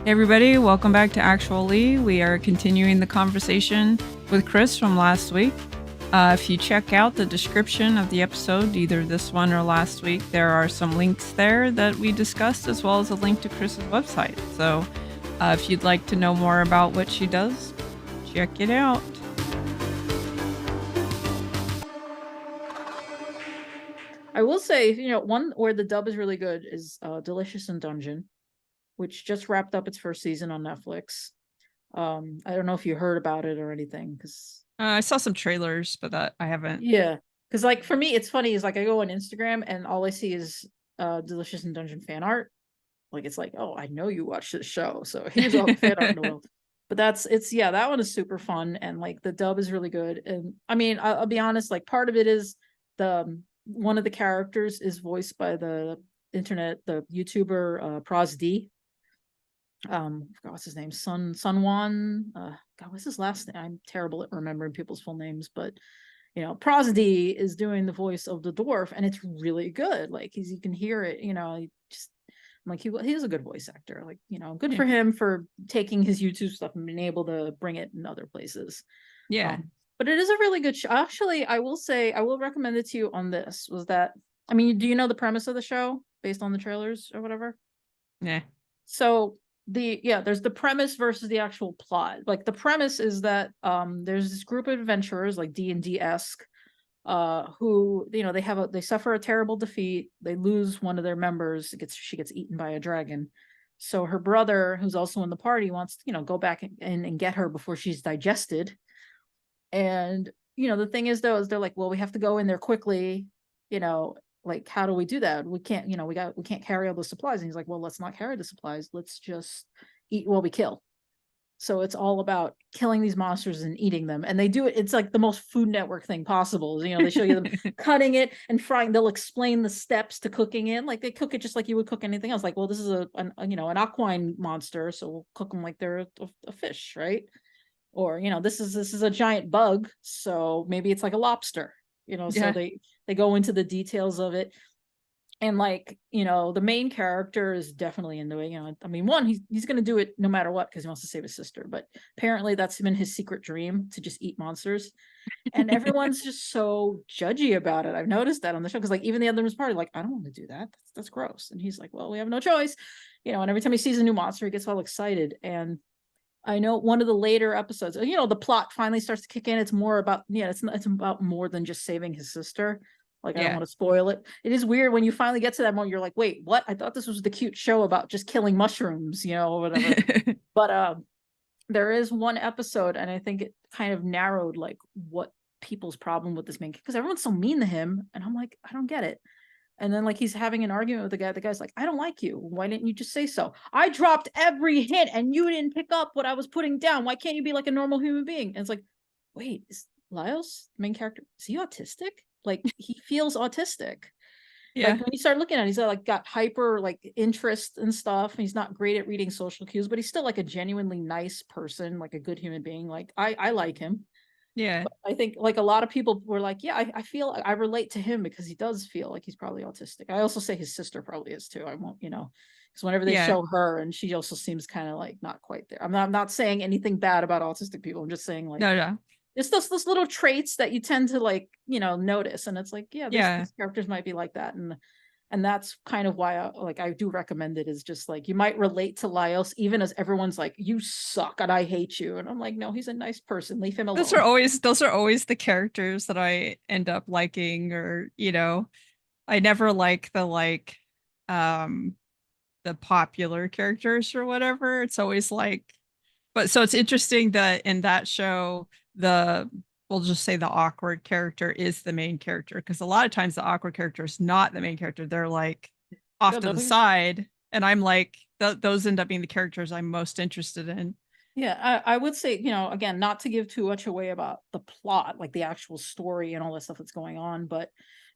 Hey everybody, welcome back to Actual Leigh. We are continuing the conversation with Kris from last week. If you check out the description of the episode, either this one or last week, there are some links there that we discussed, as well as a link to Kris's website. So if you'd like to know more about what she does, check it out. I will say, one where the dub is really good is Delicious in Dungeon, which just wrapped up its first season on Netflix. I don't know if you heard about it or anything, because I saw some trailers, but that I haven't. yeah, because like for me, it's funny. Is like I go on Instagram and all I see is Delicious in Dungeon fan art. Like it's like, oh, I know you watch this show, so here's all the fan art in the world. But that one is super fun, and like the dub is really good. And I mean, I'll be honest, like part of it is the one of the characters is voiced by the YouTuber Pros D. I forgot what's his name, Sunwan. God, what's his last name? I'm terrible at remembering people's full names, but Pros D is doing the voice of the dwarf, and it's really good. Like you can hear it. Just like he's a good voice actor. Like good for him for taking his YouTube stuff and being able to bring it in other places. Yeah. But it is a really good show. Actually, I will say I will recommend it to you on this. Was that? I mean, do you know the premise of the show based on the trailers or whatever? Yeah. So there's the premise versus the actual plot. Like the premise is that there's this group of adventurers like D&D-esque who they suffer a terrible defeat. They lose one of their members. She gets eaten by a dragon. So her brother, who's also in the party, wants to go back and get her before she's digested. And the thing is though, is they're like, well, we have to go in there quickly, like how do we do that? We can't, we can't carry all the supplies. And he's like, well, let's not carry the supplies, let's just eat what we kill. So it's all about killing these monsters and eating them. And they do it, it's like the most Food Network thing possible. They show you them cutting it and frying. They'll explain the steps to cooking it. Like they cook it just like you would cook anything else. Like, well, this is an aquine monster, so we'll cook them like they're a fish, right? Or this is a giant bug, so maybe it's like a lobster. So they go into the details of it. And like the main character is definitely into it. I mean, one, he's going to do it no matter what because he wants to save his sister, but apparently that's been his secret dream, to just eat monsters. And everyone's just so judgy about it. I've noticed that on the show, because like even the other party, like, I don't want to do that, that's gross. And he's like, well, we have no choice. And every time he sees a new monster, he gets all excited. And I know one of the later episodes, the plot finally starts to kick in. It's more about, it's about more than just saving his sister. Like, I don't want to spoil it. It is weird when you finally get to that moment. You're like, wait, what? I thought this was the cute show about just killing mushrooms, or whatever. But there is one episode, and I think it kind of narrowed like what people's problem with this man, because everyone's so mean to him. And I'm like, I don't get it. And then like he's having an argument with the guy. The guy's like, I don't like you. Why didn't you just say so? I dropped every hint and you didn't pick up what I was putting down. Why can't you be like a normal human being? And it's like, wait, is Laios, the main character, is he autistic? Like he feels autistic. Yeah. Like when you start looking at it, he's got hyper like interest and stuff. And he's not great at reading social cues, but he's still like a genuinely nice person, like a good human being. Like I like him. Yeah. But I think like a lot of people were like, yeah, I feel I relate to him because he does feel like he's probably autistic. I also say his sister probably is too. I won't, because whenever they show her, and she also seems kind of like not quite there. I'm not saying anything bad about autistic people. I'm just saying like, no. It's those little traits that you tend to like, notice. And it's like, these characters might be like that. And that's kind of why I do recommend it, is just like you might relate to Laios, even as everyone's like, you suck and I hate you. And I'm like, no, he's a nice person. Leave him alone. Those are always the characters that I end up liking, or I never like the popular characters or whatever. It's always like, but so it's interesting that in that show, we'll just say the awkward character is the main character, because a lot of times the awkward character is not the main character. They're like off to the side, and I'm like, those end up being the characters I'm most interested in. Yeah, I would say, again, not to give too much away about the plot, like the actual story and all that stuff that's going on, but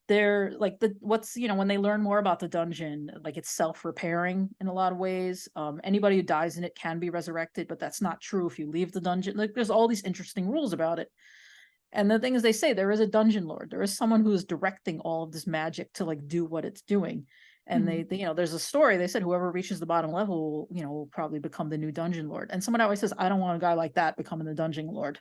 they're like when they learn more about the dungeon, like it's self-repairing in a lot of ways. Anybody who dies in it can be resurrected, but that's not true if you leave the dungeon. Like there's all these interesting rules about it. And the thing is, they say there is a dungeon lord. There is someone who is directing all of this magic to like do what it's doing. And they, you know, there's a story. They said whoever reaches the bottom level, you know, will probably become the new dungeon lord. And someone always says, I don't want a guy like that becoming the dungeon lord.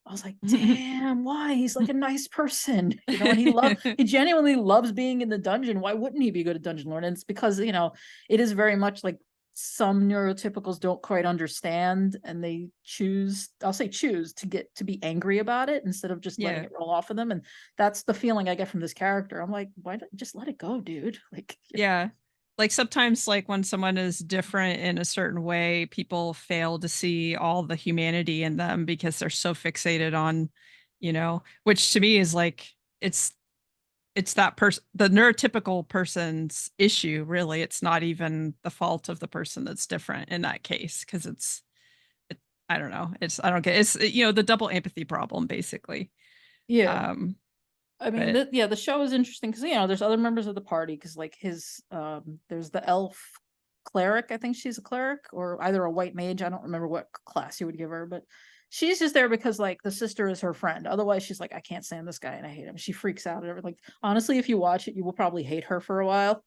I was like, damn, why? He's like a nice person, you know, and he genuinely loves being in the dungeon. Why wouldn't he be a good dungeon lord? And it's because, you know, it is very much like some neurotypicals don't quite understand, and they choose, I'll say choose, to get to be angry about it instead of just letting Yeah. it roll off of them. And that's the feeling I get from this character. I'm like, why don't just let it go, dude? Like, Yeah. Like sometimes like when someone is different in a certain way, people fail to see all the humanity in them because they're so fixated on, which to me is like it's it's that person, the neurotypical person's issue, really. It's not even the fault of the person that's different in that case, because it, I don't know. I don't get it's the double empathy problem basically. yeah. Um I mean, but yeah, the show is interesting because, you know, there's other members of the party, because like there's the elf cleric. I think she's a cleric, or either a white mage. I don't remember what class you would give her, but she's just there because like the sister is her friend. Otherwise, she's like, I can't stand this guy and I hate him. She freaks out and everything. Like, honestly, if you watch it, you will probably hate her for a while.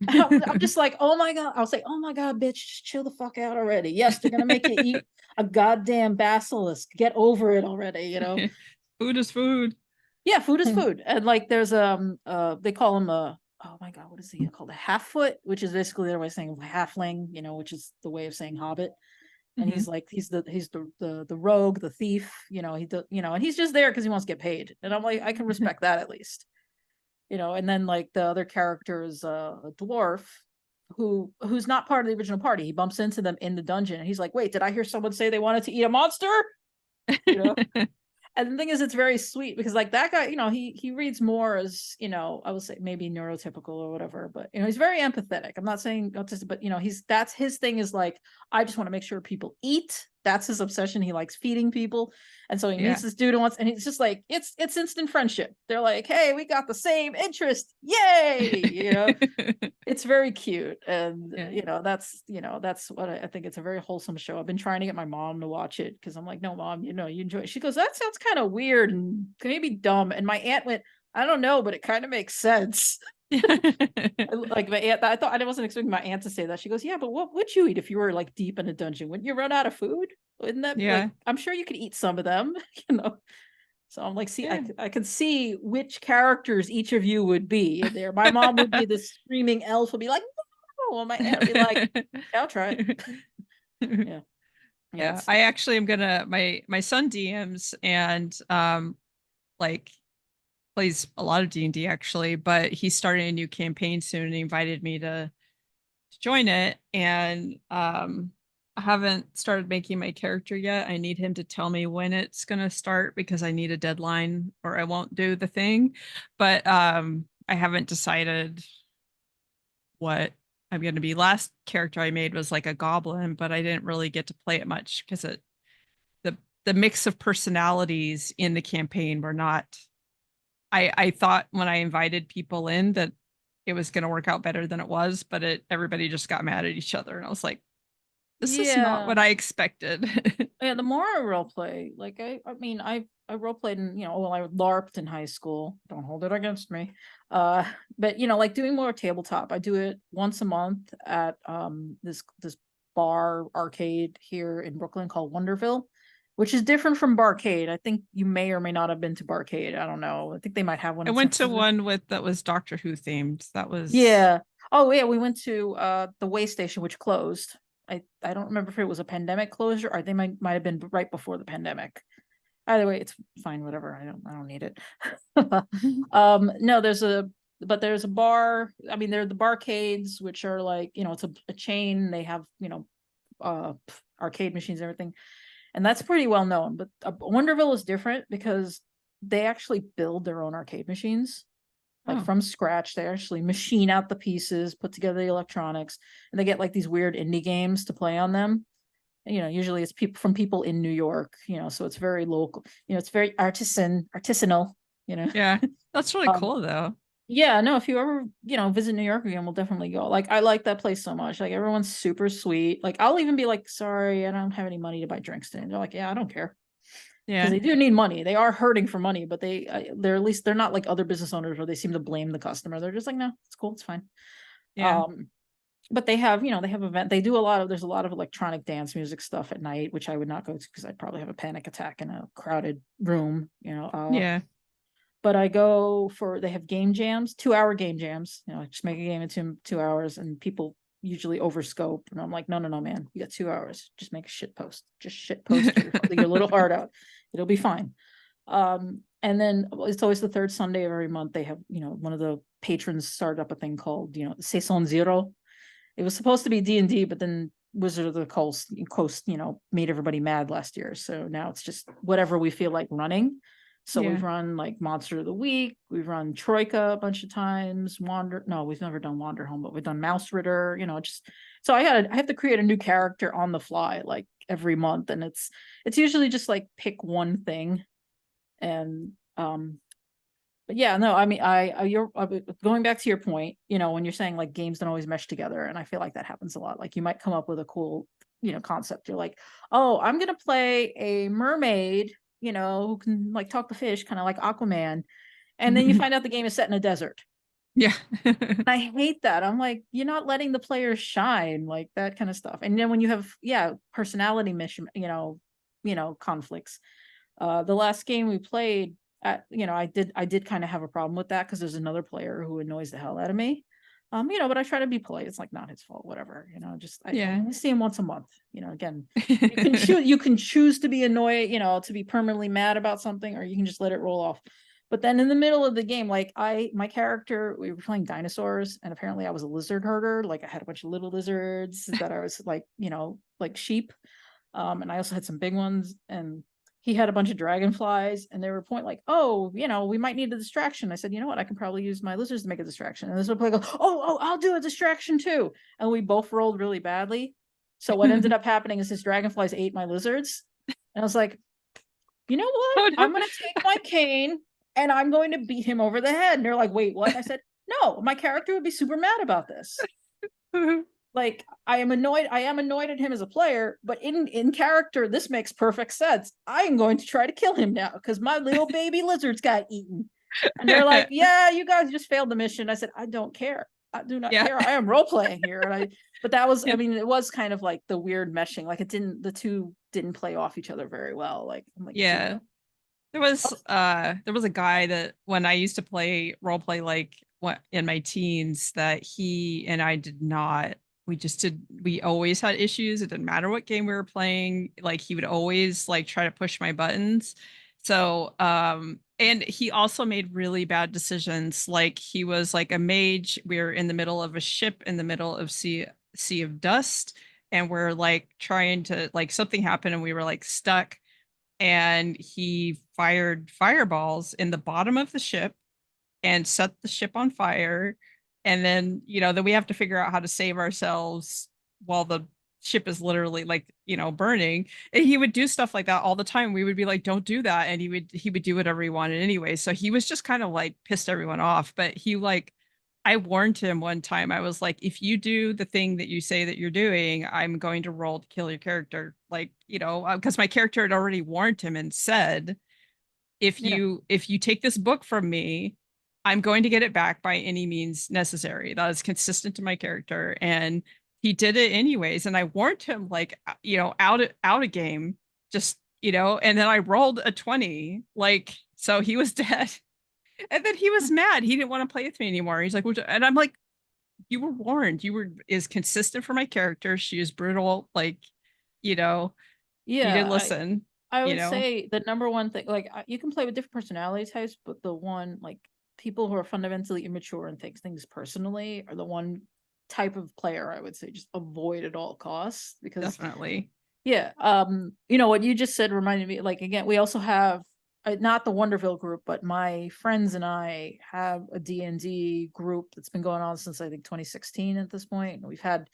I'm just like, oh my God. I'll say, oh my God, bitch, just chill the fuck out already. Yes, they're gonna make you eat a goddamn basilisk. Get over it already, you know? food is food. Yeah, food is food. And like there's they call him a, oh my God, what is he called? A half foot, which is basically their way of saying halfling, you know, which is the way of saying hobbit. And Mhm. he's like, he's the rogue, the thief, you know, and he's just there because he wants to get paid. And I'm like, I can respect that at least. You know, and then like the other character is a dwarf who's not part of the original party. He bumps into them in the dungeon and he's like, wait, did I hear someone say they wanted to eat a monster? You know? And the thing is, it's very sweet because like that guy, you know, he reads more as, you know, I would say maybe neurotypical or whatever, but you know, he's very empathetic. I'm not saying autistic, but you know, that's his thing is like, I just want to make sure people eat. That's his obsession. He likes feeding people. And so he Yeah. meets this dude and he's just like, it's instant friendship. They're like, hey, we got the same interest. Yay. You know, it's very cute. And Yeah. that's what I think. It's a very wholesome show. I've been trying to get my mom to watch it because I'm like, no, Mom, you know, you enjoy it. She goes, that sounds kind of weird and maybe dumb. And my aunt went, I don't know, but it kind of makes sense. Like my aunt, I thought, I wasn't expecting my aunt to say that. She goes, yeah, but what would you eat if you were like deep in a dungeon? Wouldn't you run out of food? Wouldn't that like, Yeah. I'm sure you could eat some of them, you know? So I'm like, see, Yeah. I can see which characters each of you would be in there. My mom would be the screaming elf, would be like, no, and my aunt would be like, yeah, I'll try it. Yeah. Yeah. Yeah, I actually am gonna my son DMs and like plays a lot of D&D actually, but he's starting a new campaign soon and he invited me to join it. And I haven't started making my character yet. I need him to tell me when it's gonna start because I need a deadline or I won't do the thing. But I haven't decided what I'm gonna be. Last character I made was like a goblin, but I didn't really get to play it much because the the mix of personalities in the campaign were not. I thought when I invited people in that it was going to work out better than it was, but everybody just got mad at each other, and I was like, this is not Yeah. what I expected. Yeah. The more I role play, like I mean, I role played in, you know, well, I LARPed in high school. Don't hold it against me. Uh, but you know, like doing more tabletop, I do it once a month at this bar arcade here in Brooklyn called Wonderville, which is different from Barcade. I think you may or may not have been to Barcade. I don't know. I think they might have one I in San went to Francisco. one that was Doctor Who themed. That was Yeah. Oh yeah, we went to the way station, which closed. I don't remember if it was a pandemic closure or they might have been right before the pandemic. Either way, it's fine, whatever. I don't need it. No, there's a bar. I mean, there are the barcades, which are like, you know, it's a chain. They have, you know, arcade machines, and everything. And that's pretty well known. But Wonderville is different because they actually build their own arcade machines like oh from scratch. They actually machine out the pieces, put together the electronics, and they get like these weird indie games to play on them. And, you know, usually it's people in New York, you know, so it's very local, you know, it's very artisanal, you know. yeah, that's really Um, cool though. yeah, no, if you ever, you know, visit New York again, we'll definitely go. Like, I like that place so much. Like, everyone's super sweet. Like, I'll even be like, sorry, I don't have any money to buy drinks today. And they're like, yeah, I don't care. Because Yeah, they do need money. They are hurting for money, but they're at least they're not like other business owners where they seem to blame the customer. They're just like, no, it's cool, it's fine. Yeah. But they have, they have they do a lot of, there's a lot of electronic dance music stuff at night, which I would not go to because I'd probably have a panic attack in a crowded room, Yeah. but I go for, they have game jams, 2 hour game jams, just make a game in 2 hours, and people usually overscope. And I'm like, no, no, no, man, you got 2 hours. Just make a shit post. Just shit post your little heart out. It'll be fine. And then it's always the third Sunday of every month. They have, one of the patrons started up a thing called, Saison Zero. It was supposed to be D&D, but then Wizard of the Coast, made everybody mad last year. So now it's just whatever we feel like running. So Yeah. we've run like Monster of the Week. We've run Troika a bunch of times. No, we've never done Wander Home, but we've done Mouse Ritter, just, so I have to create a new character on the fly, like every month. And it's usually just like pick one thing. And, but yeah, no, I mean, you're going back to your point, when you're saying like games don't always mesh together. And I feel like that happens a lot. Like you might come up with a cool, concept. You're like, oh, I'm going to play a mermaid, who can like talk to fish, kind of like Aquaman. And then you find out the game is set in a desert. Yeah. I hate that. I'm like, you're not letting the players shine, like that kind of stuff. And then when you have, personality mission, conflicts. The last game we played, I did kind of have a problem with that because there's another player who annoys the hell out of me. But I try to be polite. It's like not his fault, whatever. I see him once a month. Again, you can choose to be annoyed, to be permanently mad about something, or you can just let it roll off. But then in the middle of the game, like my character, we were playing dinosaurs, and apparently I was a lizard herder. Like I had a bunch of little lizards that I was like, like sheep. And I also had some big ones, and he had a bunch of dragonflies, and they were like, oh, we might need a distraction. I said, you know what? I can probably use my lizards to make a distraction. And this would play go, oh, I'll do a distraction too. And we both rolled really badly. So what ended up happening is his dragonflies ate my lizards. And I was like, you know what? Oh, no. I'm going to take my cane and I'm going to beat him over the head. And they're like, wait, what? And I said, no, my character would be super mad about this. Like I am annoyed at him as a player, but in character, this makes perfect sense. I am going to try to kill him now because my little baby lizards got eaten. And they're like, yeah, you guys just failed the mission. I said, I don't care. I do not care. I am role playing here. But that was, I mean, it was kind of like the weird meshing. Like the two didn't play off each other very well. Like, I'm like, yeah. There was a guy that when I used to play role play, like in my teens, that he and I did not, we always had issues. It didn't matter what game we were playing. Like he would always like try to push my buttons. So, and he also made really bad decisions. Like he was like a mage. We were in the middle of a ship in the middle of sea of dust. And we're like trying to, like something happened and we were like stuck. And he fired fireballs in the bottom of the ship and set the ship on fire. And then, then we have to figure out how to save ourselves while the ship is literally like, burning. And he would do stuff like that all the time. We would be like, don't do that. And he would do whatever he wanted anyway. So he was just kind of like pissed everyone off. But I warned him one time. I was like, if you do the thing that you say that you're doing, I'm going to roll to kill your character. Like, because my character had already warned him and said, if you take this book from me, I'm going to get it back by any means necessary. That is consistent to my character. And he did it anyways. And I warned him like, out a game, just, and then I rolled a 20, like, so he was dead. And then he was mad. He didn't want to play with me anymore. He's like, and I'm like, you were warned. Is consistent for my character. She is brutal. Like, you didn't listen. I would say the number one thing, like you can play with different personality types, but the one, like people who are fundamentally immature and take things personally are the one type of player I would say just avoid at all costs, because definitely. Yeah. What you just said reminded me, like, again, we also have not the Wonderville group, but my friends and I have a D&D group that's been going on since I think 2016 at this point. We've had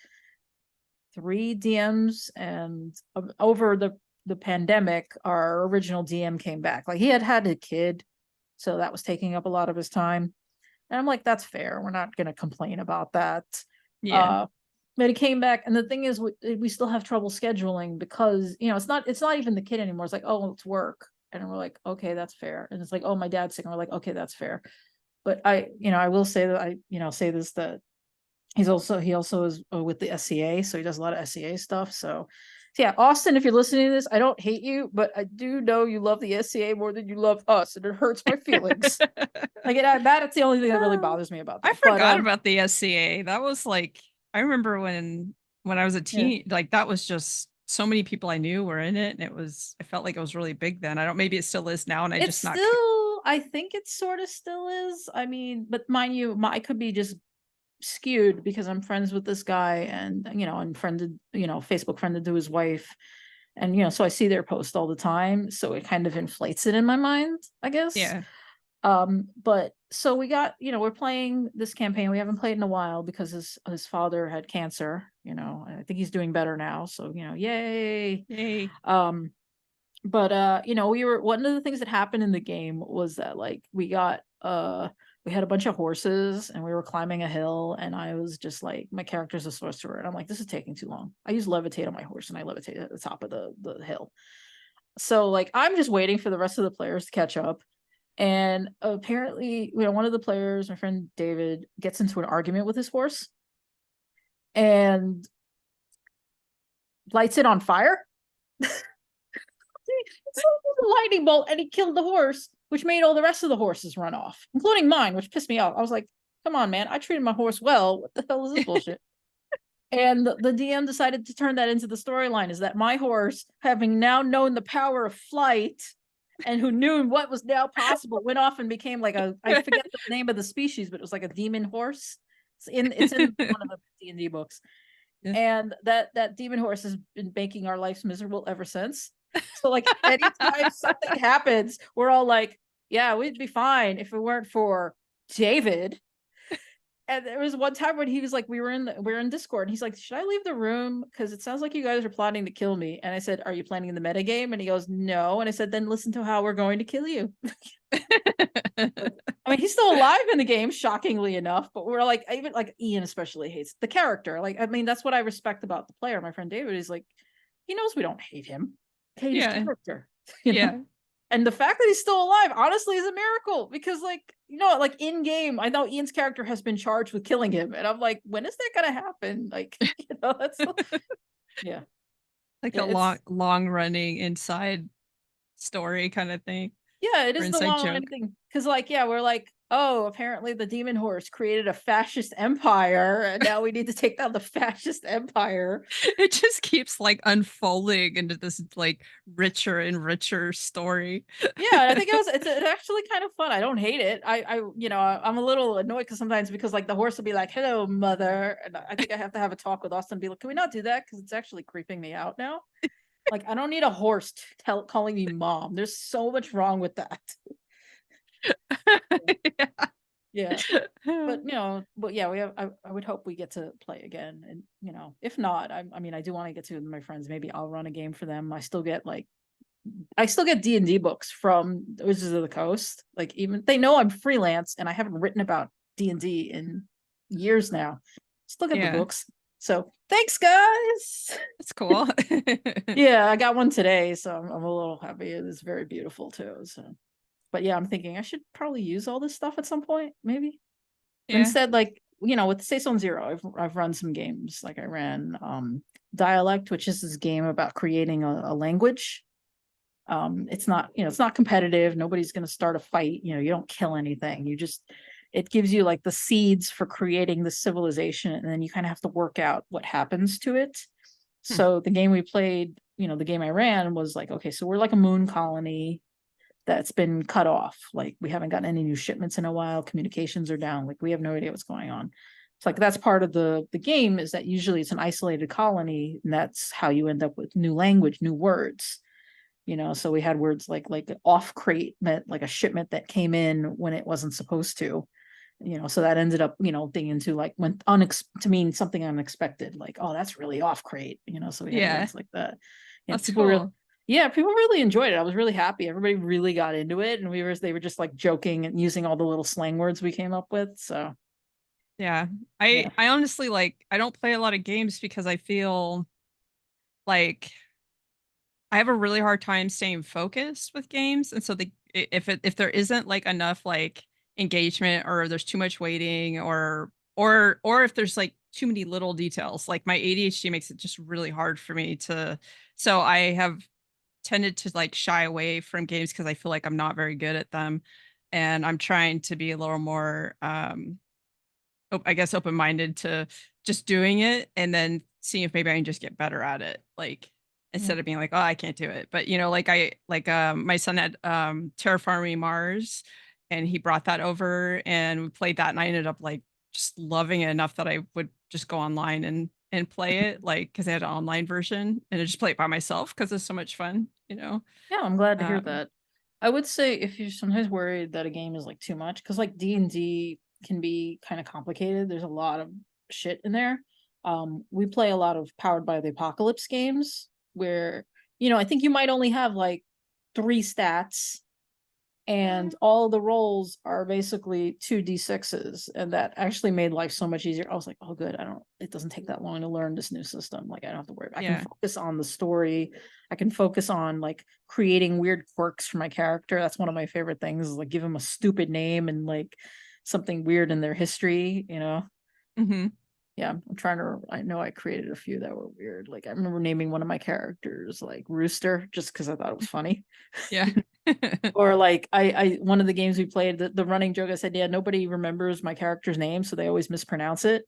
3 DMs, and over the pandemic, our original DM came back. Like he had a kid, so that was taking up a lot of his time. And I'm like, that's fair. We're not going to complain about that. Yeah. But he came back, and the thing is, we still have trouble scheduling because it's not even the kid anymore. It's like, oh, it's work. And we're like, okay, that's fair. And it's like, oh, my dad's sick. And we're like, okay, that's fair. But I will say that say this, that he also is with the SCA, so he does a lot of SCA stuff. So yeah, Austin, if you're listening to this, I don't hate you, but I do know you love the SCA more than you love us, and it hurts my feelings. Like that's the only thing that really bothers me about I that. But forgot about the SCA. That was like I remember when I was a yeah, teen, like that was just so many people I knew were in it, and I felt like it was really big then. I don't maybe it still is now, and I it's just not. still, I think it sort of still is. I mean, but mind you, I could be just skewed because I'm friends with this guy, and and friended, Facebook friended to his wife, and so I see their post all the time, so it kind of inflates it in my mind, I guess. Yeah. But so we got, we're playing this campaign. We haven't played in a while because his father had cancer. I think he's doing better now, so yay. Yay. But we were, one of the things that happened in the game was that, like, we had a bunch of horses and we were climbing a hill, and I was just like, my character's a sorcerer, and I'm like, this is taking too long. I use levitate on my horse, and I levitate at the top of the hill. So like, I'm just waiting for the rest of the players to catch up. And apparently, one of the players, my friend David, gets into an argument with his horse and lights it on fire. It's like a lightning bolt, and he killed the horse, which made all the rest of the horses run off, including mine, which pissed me off. I was like, come on, man, I treated my horse well. What the hell is this bullshit? And the DM decided to turn that into the storyline, is that my horse, having now known the power of flight and who knew what was now possible, went off and became like I forget the name of the species, but it was like a demon horse. It's in one of the D&D books. Yeah. And that demon horse has been making our lives miserable ever since. So like, anytime something happens, we're all like, yeah, we'd be fine if it weren't for David. And there was one time when he was like, we were in Discord, and he's like, should I leave the room, because it sounds like you guys are plotting to kill me? And I said, are you planning the meta game? And he goes, no. And I said, then listen to how we're going to kill you. I mean, he's still alive in the game, shockingly enough, but we're like, even like Ian especially hates the character. Like, I mean, that's what I respect about the player. My friend David is like, he knows we don't hate him. Hate his Yeah. character. Yeah. And the fact that he's still alive, honestly, is a miracle, because like, like in game, I know Ian's character has been charged with killing him, and I'm like, when is that gonna happen? Like, that's yeah. Like a It's long running inside story kind of thing. Yeah, it Or is the inside long running joke. thing. Because like, yeah, we're like, oh, apparently the demon horse created a fascist empire, and now we need to take down the fascist empire. It just keeps like unfolding into this like richer and richer story. Yeah, and I think it's actually kind of fun. I don't hate it. I'm a little annoyed because sometimes, because like the horse will be like, hello, mother. And I think I have to have a talk with Austin and be like, can we not do that? Because it's actually creeping me out now. Like, I don't need a horse calling me mom. There's so much wrong with that. Yeah. But yeah, I would hope we get to play again. And if not, I mean, I do want to get to my friends. Maybe I'll run a game for them. I still get D&D books from Wizards of the Coast. Like, even they know I'm freelance and I haven't written about D&D in years now. Still get the Yeah. books. So thanks, guys. That's cool. Yeah, I got one today, so I'm a little happy. It is very beautiful too. So, but yeah, I'm thinking I should probably use all this stuff at some point, maybe. Yeah. Instead, like, with Stay Zone Zero, I've run some games. Like, I ran Dialect, which is this game about creating a language. It's not competitive. Nobody's going to start a fight. You don't kill anything. It gives you like the seeds for creating the civilization, and then you kind of have to work out what happens to it. So the game we played, the game I ran was like, okay, so we're like a moon colony that's been cut off. Like, we haven't gotten any new shipments in a while. Communications are down. Like, we have no idea what's going on. It's like, that's part of the game, is that usually it's an isolated colony, and that's how you end up with new language, new words. So we had words like off crate meant like a shipment that came in when it wasn't supposed to. So that ended up, thing into like to mean something unexpected, like, oh, that's really off crate, so we had words like that. That's people cool. people really enjoyed it. I was really happy. Everybody really got into it, and they were just like joking and using all the little slang words we came up with. So yeah. I honestly, like, I don't play a lot of games because I feel like I have a really hard time staying focused with games. And so if there isn't like enough like engagement, or there's too much waiting, or or if there's like too many little details, like my ADHD makes it just really hard for me to, so I have tended to like shy away from games because I feel like I'm not very good at them. And I'm trying to be a little more I guess open-minded to just doing it and then seeing if maybe I can just get better at it. Like Yeah. instead of being like, oh, I can't do it. But like my son had Terraforming Mars and he brought that over and we played that and I ended up like just loving it enough that I would just go online and play it, like because they had an online version and I just play it by myself because it's so much fun. Yeah, I'm glad to hear Um, that. I would say if you're sometimes worried that a game is like too much, because like D&D can be kind of complicated. There's a lot of shit in there. We play a lot of Powered by the Apocalypse games where, I think you might only have like 3 stats and all the rolls are basically 2d6s, and that actually made life so much easier. I was like, oh good, it doesn't take that long to learn this new system. Like I don't have to worry. I can yeah. focus on the story. I can focus on like creating weird quirks for my character. That's one of my favorite things, is like give them a stupid name and like something weird in their history. Hmm. Yeah, I know I created a few that were weird. Like I remember naming one of my characters like Rooster just because I thought it was funny. Yeah. Or like I one of the games we played, the running joke, I said, yeah, nobody remembers my character's name, so they always mispronounce it.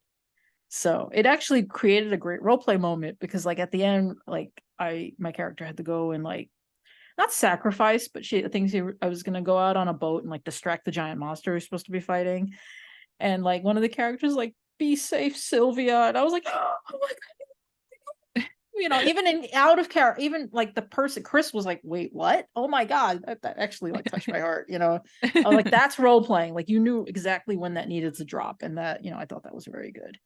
So it actually created a great role play moment because like at the end, like my character had to go and like not sacrifice, but she thinks I was gonna go out on a boat and like distract the giant monster who's supposed to be fighting. And like one of the characters like, be safe, Sylvia. And I was like, oh my even in out of character, even like the person, Kris was like, wait, what? Oh my God. That actually like touched my heart. I was like, that's role playing. Like you knew exactly when that needed to drop. And that, I thought that was very good.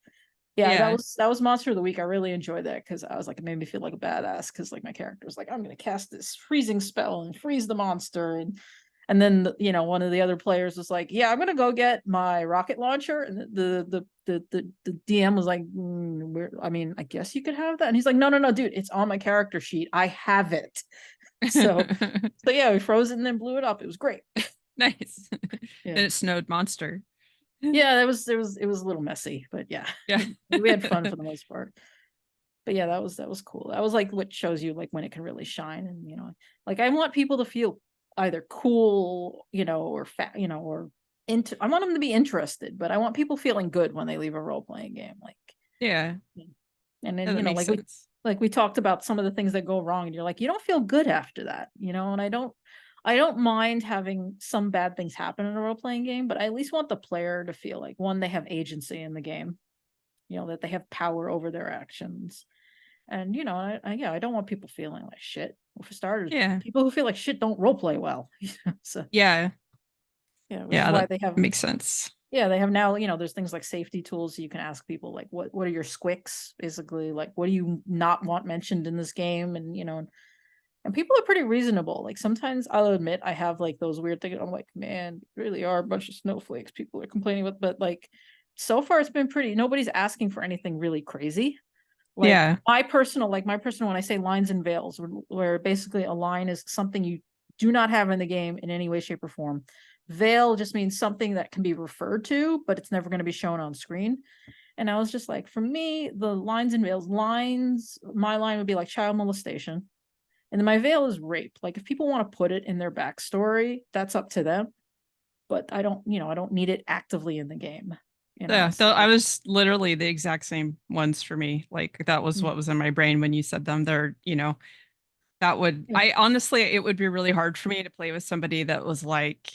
Yeah, that Yeah. was Monster of the Week. I really enjoyed that because I was like, it made me feel like a badass because like my character was like, I'm gonna cast this freezing spell and freeze the monster. And then one of the other players was like, yeah, I'm gonna go get my rocket launcher. And the DM was like, I mean, I guess you could have that. And he's like, no, no, no, dude, it's on my character sheet. I have it. So yeah, we froze it and then blew it up. It was great. Nice. Yeah. And it snowed monster. Yeah, it was a little messy, but yeah. Yeah. We had fun for the most part. But yeah, that was cool. That was like what shows you like when it can really shine. And like I want people to feel either cool, or fat, or into. I want them to be interested, but I want people feeling good when they leave a role playing game. Like, Yeah. and then Yeah, that makes sense. like we talked about some of the things that go wrong, and you're like, you don't feel good after that. And I don't mind having some bad things happen in a role playing game, but I at least want the player to feel like, one, they have agency in the game, that they have power over their actions. And I don't want people feeling like shit. Well, for starters, Yeah. people who feel like shit don't role play well. So Yeah. yeah, which is Yeah, why that they have makes sense. they have now, there's things like safety tools, so you can ask people like what are your squicks, basically, like what do you not want mentioned in this game. And and people are pretty reasonable. Like sometimes I'll admit I have like those weird things. I'm like, man, you really are a bunch of snowflakes. People are complaining with, but like so far it's been pretty, nobody's asking for anything really crazy. Like Yeah. my personal, when I say lines and veils, where basically a line is something you do not have in the game in any way, shape, or form. Veil just means something that can be referred to, but it's never going to be shown on screen. And I was just like, for me, the lines and veils, my line would be like child molestation. And then my veil is rape. Like if people want to put it in their backstory, that's up to them. But I don't need it actively in the game. Yeah. So I So was literally the exact same ones for me. Like that was yeah. what was in my brain when you said them. That would, Yeah. I honestly, it would be really hard for me to play with somebody that was like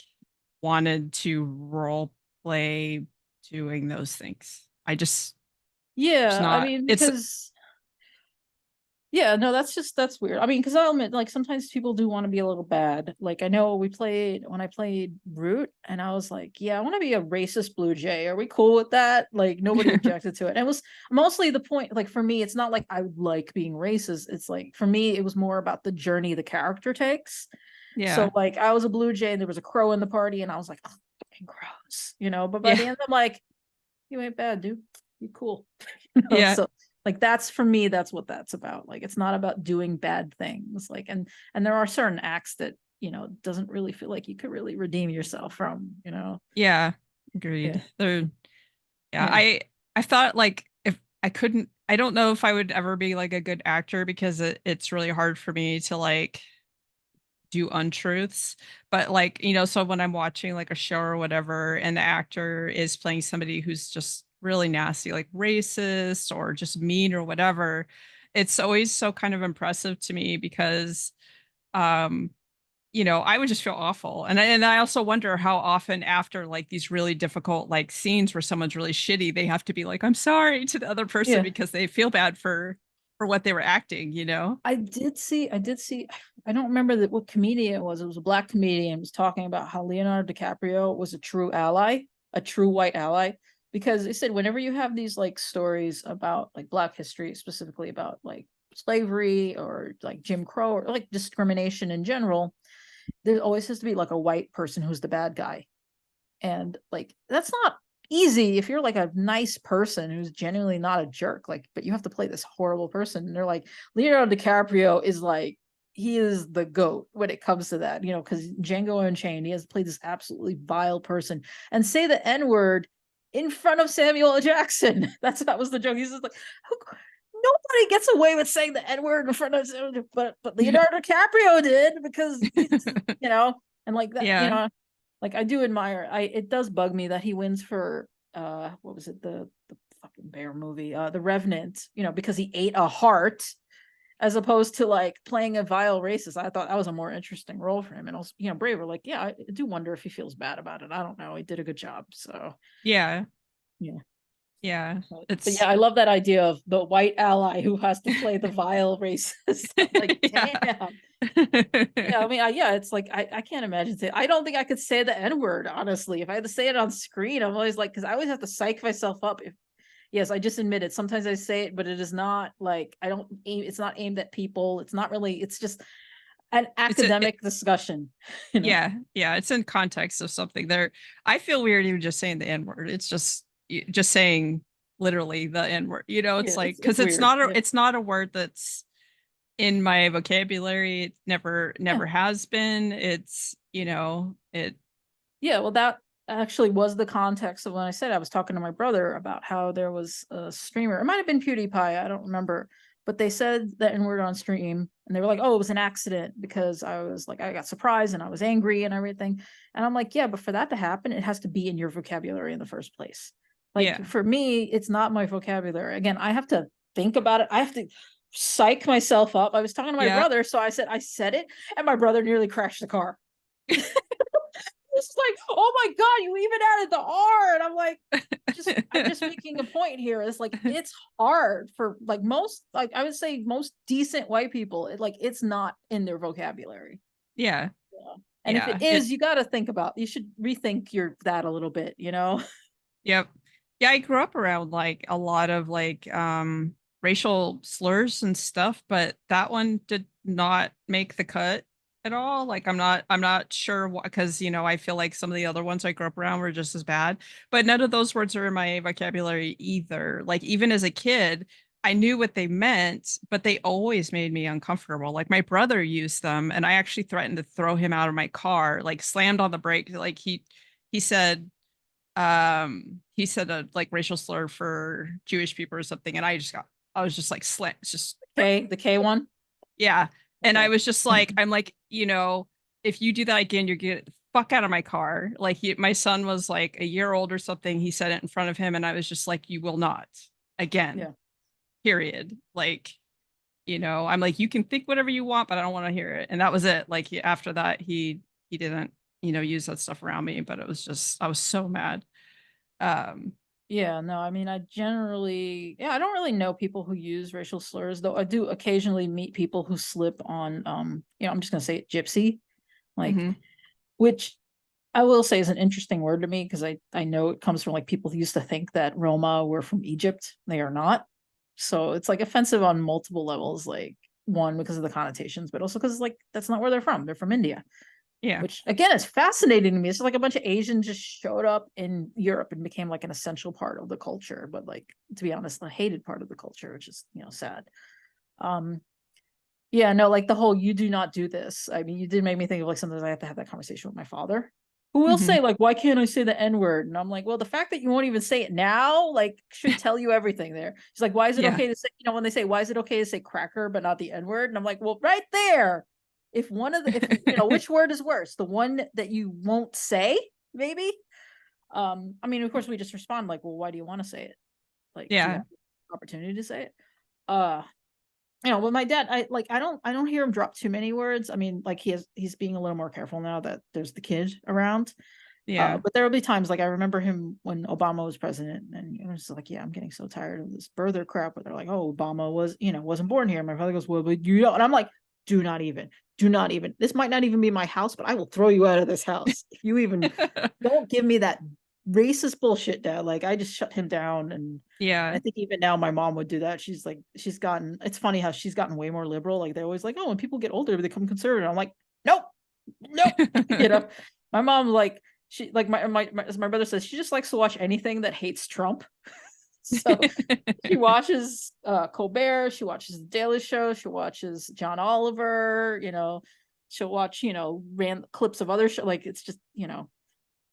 wanted to role play doing those things. I just, it's Yeah, I not, mean, it's, because yeah, no, that's weird. I mean, because I'll admit, like sometimes people do want to be a little bad. Like I know when I played Root, and I was like, yeah, I want to be a racist blue jay. Are we cool with that? Like nobody objected to it. And it was mostly the point. Like for me, it's not like I like being racist. It's like for me, it was more about the journey the character takes. So yeah. like I was a blue jay, and there was a crow in the party, and I was like, oh, fucking gross. But by Yeah. the end, I'm like, you ain't bad, dude. You cool. Yeah. So like that's for me, that's what that's about. Like it's not about doing bad things. Like and there are certain acts that, doesn't really feel like you could really redeem yourself from. Yeah. Yeah. Agreed. There, Yeah, Yeah. I thought like if I couldn't, I don't know if I would ever be like a good actor because it's really hard for me to like do untruths. But like, so when I'm watching like a show or whatever, and the actor is playing somebody who's just really nasty, like racist or just mean or whatever, it's always so kind of impressive to me because um I would just feel awful. And I also wonder how often after like these really difficult like scenes where someone's really shitty, they have to be like, I'm sorry to the other person Yeah. because they feel bad for what they were acting. I did see, I don't remember what comedian it was. It was a black comedian was talking about how Leonardo DiCaprio was a true ally, a true white ally. Because they said whenever you have these like stories about like black history, specifically about like slavery or like Jim Crow or like discrimination in general, there always has to be like a white person who's the bad guy. And like that's not easy if you're like a nice person who's genuinely not a jerk, like, but you have to play this horrible person. And they're like, Leonardo DiCaprio is like, he is the goat when it comes to that, because Django Unchained, he has played this absolutely vile person and say the N-word in front of Samuel L. Jackson. That was the joke. He's just like, nobody gets away with saying the N-word in front of, but Leonardo DiCaprio did because and like that, Yeah. like I do admire. It does bug me that he wins for what was it, the fucking bear movie, The Revenant, because he ate a heart as opposed to like playing a vile racist. I thought that was a more interesting role for him. And also, Braver, like, yeah, I do wonder if he feels bad about it. I don't know. He did a good job. So Yeah. yeah. Yeah. But yeah, It's I love that idea of the white ally who has to play the vile racist. I'm like, yeah. damn. Yeah, I mean, yeah, it's like I can't imagine saying. I don't think I could say the N word honestly. If I had to say it on screen, I'm always like, because I always have to psych myself up. If yes, I just admit it. Sometimes I say it, but it is not like I don't aim. It's not aimed at people. It's not really. It's just an it's a it, academic discussion. You know. yeah, yeah, it's in context of something there. I feel weird even just saying the N-word. It's just saying literally the N-word. It's Yeah, like it's because weird. Yeah. it's not a word that's in my vocabulary. It never Yeah. has been. It Yeah, well, that actually was the context of when I said I was talking to my brother about how there was a streamer. It might have been PewDiePie, I don't remember, but they said that N word on stream, and they were like, "Oh, it was an accident," because I was like, I got surprised and I was angry and everything. And I'm like, yeah, but for that to happen, it has to be in your vocabulary in the first place. Like yeah. for me, it's not my vocabulary. Again, I have to think about it. I have to psych myself up. I was talking to my Yeah. brother, so I said it, and my brother nearly crashed the car. It's like, oh my god, you even added the R, and I'm like, I'm just making a point here. It's like it's hard for like most, like I would say most decent white people. Like it's not in their vocabulary. Yeah. Yeah. And if Yeah. it is, you got to think about. You should rethink your that a little bit. You know. Yep. Yeah, I grew up around like a lot of like racial slurs and stuff, but that one did not make the cut at all. Like I'm not sure why, because I feel like some of the other ones I grew up around were just as bad. But none of those words are in my vocabulary either. Like even as a kid, I knew what they meant, but they always made me uncomfortable. Like my brother used them and I actually threatened to throw him out of my car, like slammed on the brake. Like he said he said a like racial slur for Jewish people or something, and I was just like slant just The K one. yeah. And I Okay. was just like, I'm like, if you do that again, you're get the fuck out of my car. Like my son was like a year old or something. He said it in front of him, and I was just like, you will not again. Yeah. Period. Like, I'm like, you can think whatever you want, but I don't want to hear it. And that was it. Like after that, he didn't, use that stuff around me. But it was just I was so mad. Um, Yeah, no, I mean, I generally, yeah, I don't really know people who use racial slurs, though I do occasionally meet people who slip on, I'm just gonna say it, gypsy, like, mhm. which I will say is an interesting word to me because I know it comes from like people who used to think that Roma were from Egypt. They are not. So it's like offensive on multiple levels, like one because of the connotations, but also because like that's not where they're from. They're from India, Yeah. which again is fascinating to me. It's like a bunch of Asians just showed up in Europe and became like an essential part of the culture, but like to be honest, a hated part of the culture, which is sad. Um, yeah, no, like the whole "you do not do this." I mean, you did make me think of like sometimes I have to have that conversation with my father. who will Hmm. say like, why can't I say the N-word? And I'm like, well, the fact that you won't even say it now, like, should tell you everything there. She's like, why is it Yeah. okay to say, when they say, why is it okay to say cracker, but not the N-word? And I'm like, well, right there. If one of the, if which word is worse? The one that you won't say, maybe? I mean, of course, we just respond like, well, why do you want to say it? Like, do you Yeah. have the opportunity to say it? Uh, well, my dad, I don't hear him drop too many words. I mean, like he's being a little more careful now that there's the kid around. Yeah. But there will be times like I remember him when Obama was president, and it was like, yeah, I'm getting so tired of this birther crap. Where they're like, oh, Obama wasn't born here. My father goes, well, but and I'm like, do not even. This might not even be my house, but I will throw you out of this house if you even don't give me that racist bullshit, Dad. Like I just shut him down, and I Yeah. think even now my mom would do that. She's like, she's gotten. It's funny how she's gotten way more liberal. Like they're always like, oh, when people get older, they become conservative. I'm like, nope, nope. My mom like she like as my brother says, she just likes to watch anything that hates Trump. So she watches Colbert, she watches the Daily Show, she watches John Oliver, she'll watch, ran clips of other show. Like it's just, I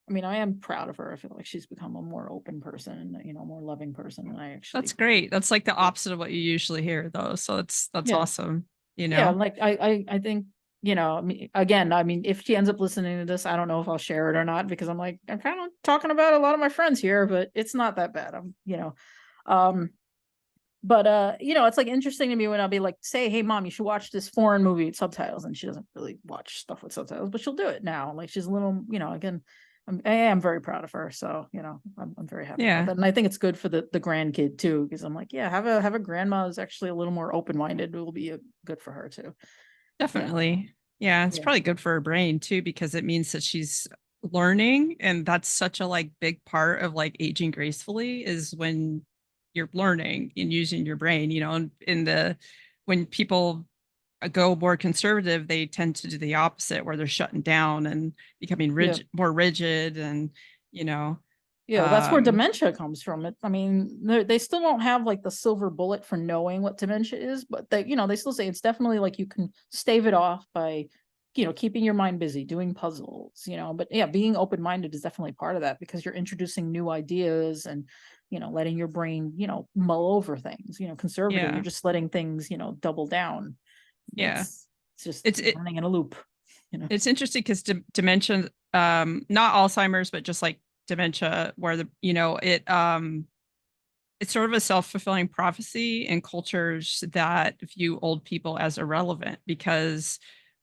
mean, I am proud of her. I feel like she's become a more open person, more loving person than I That's actually. great. That's like the opposite of what you usually hear though. So that's Yeah. awesome, you Yeah, know? like I think, I mean, again, I mean, if she ends up listening to this, I don't know if I'll share it or not, because I'm like, I'm kind of talking about a lot of my friends here, but it's not that bad. Um, but it's like interesting to me when I'll be like, say, hey mom, you should watch this foreign movie with subtitles, and she doesn't really watch stuff with subtitles, but she'll do it now. Like she's a little, again, I am very proud of her. So, I'm very happy about Yeah, that. And I think it's good for the grandkid too, because I'm like, yeah, have a grandma who's actually a little more open-minded. It will be good for her too. Yeah. definitely. Yeah, it's Yeah. probably good for her brain too, because it means that she's learning. And that's such a like big part of like aging gracefully is when you're learning and using your brain, and in the when people go more conservative, they tend to do the opposite where they're shutting down and becoming Yeah. more rigid and, you know, Yeah, that's where um, dementia comes from. I mean, they still don't have like the silver bullet for knowing what dementia is, but they still say it's definitely like you can stave it off by, keeping your mind busy, doing puzzles, but yeah, being open-minded is definitely part of that, because you're introducing new ideas and, letting your brain, mull over things, conservative, you're yeah, just letting things, double down. yeah. It's just It's it, running in a loop, it's interesting because dementia, not Alzheimer's, but just like dementia, where it's sort of a self-fulfilling prophecy in cultures that view old people as irrelevant, because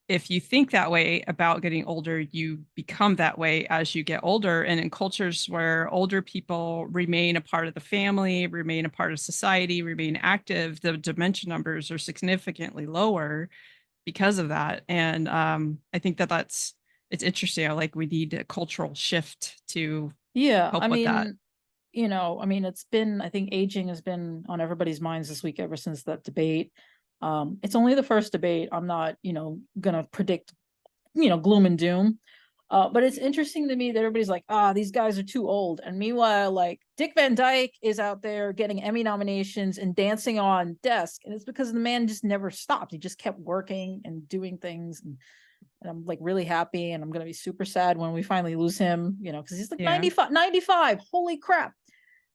if you think that way about getting older, you become that way as you get older. And in cultures where older people remain a part of the family, remain a part of society, remain active, the dementia numbers are significantly lower because of that. And I think it's interesting. Like we need a cultural shift to Yeah, help with that. I mean, I think aging has been on everybody's minds this week ever since that debate. It's only the first debate. I'm not, gonna predict, gloom and doom. But it's interesting to me that everybody's like, these guys are too old. And meanwhile, like Dick Van Dyke is out there getting Emmy nominations and dancing on desk. And it's because the man just never stopped. He just kept working and doing things. And I'm like really happy, and I'm going to be super sad when we finally lose him, because he's like Yeah. 95. Holy crap.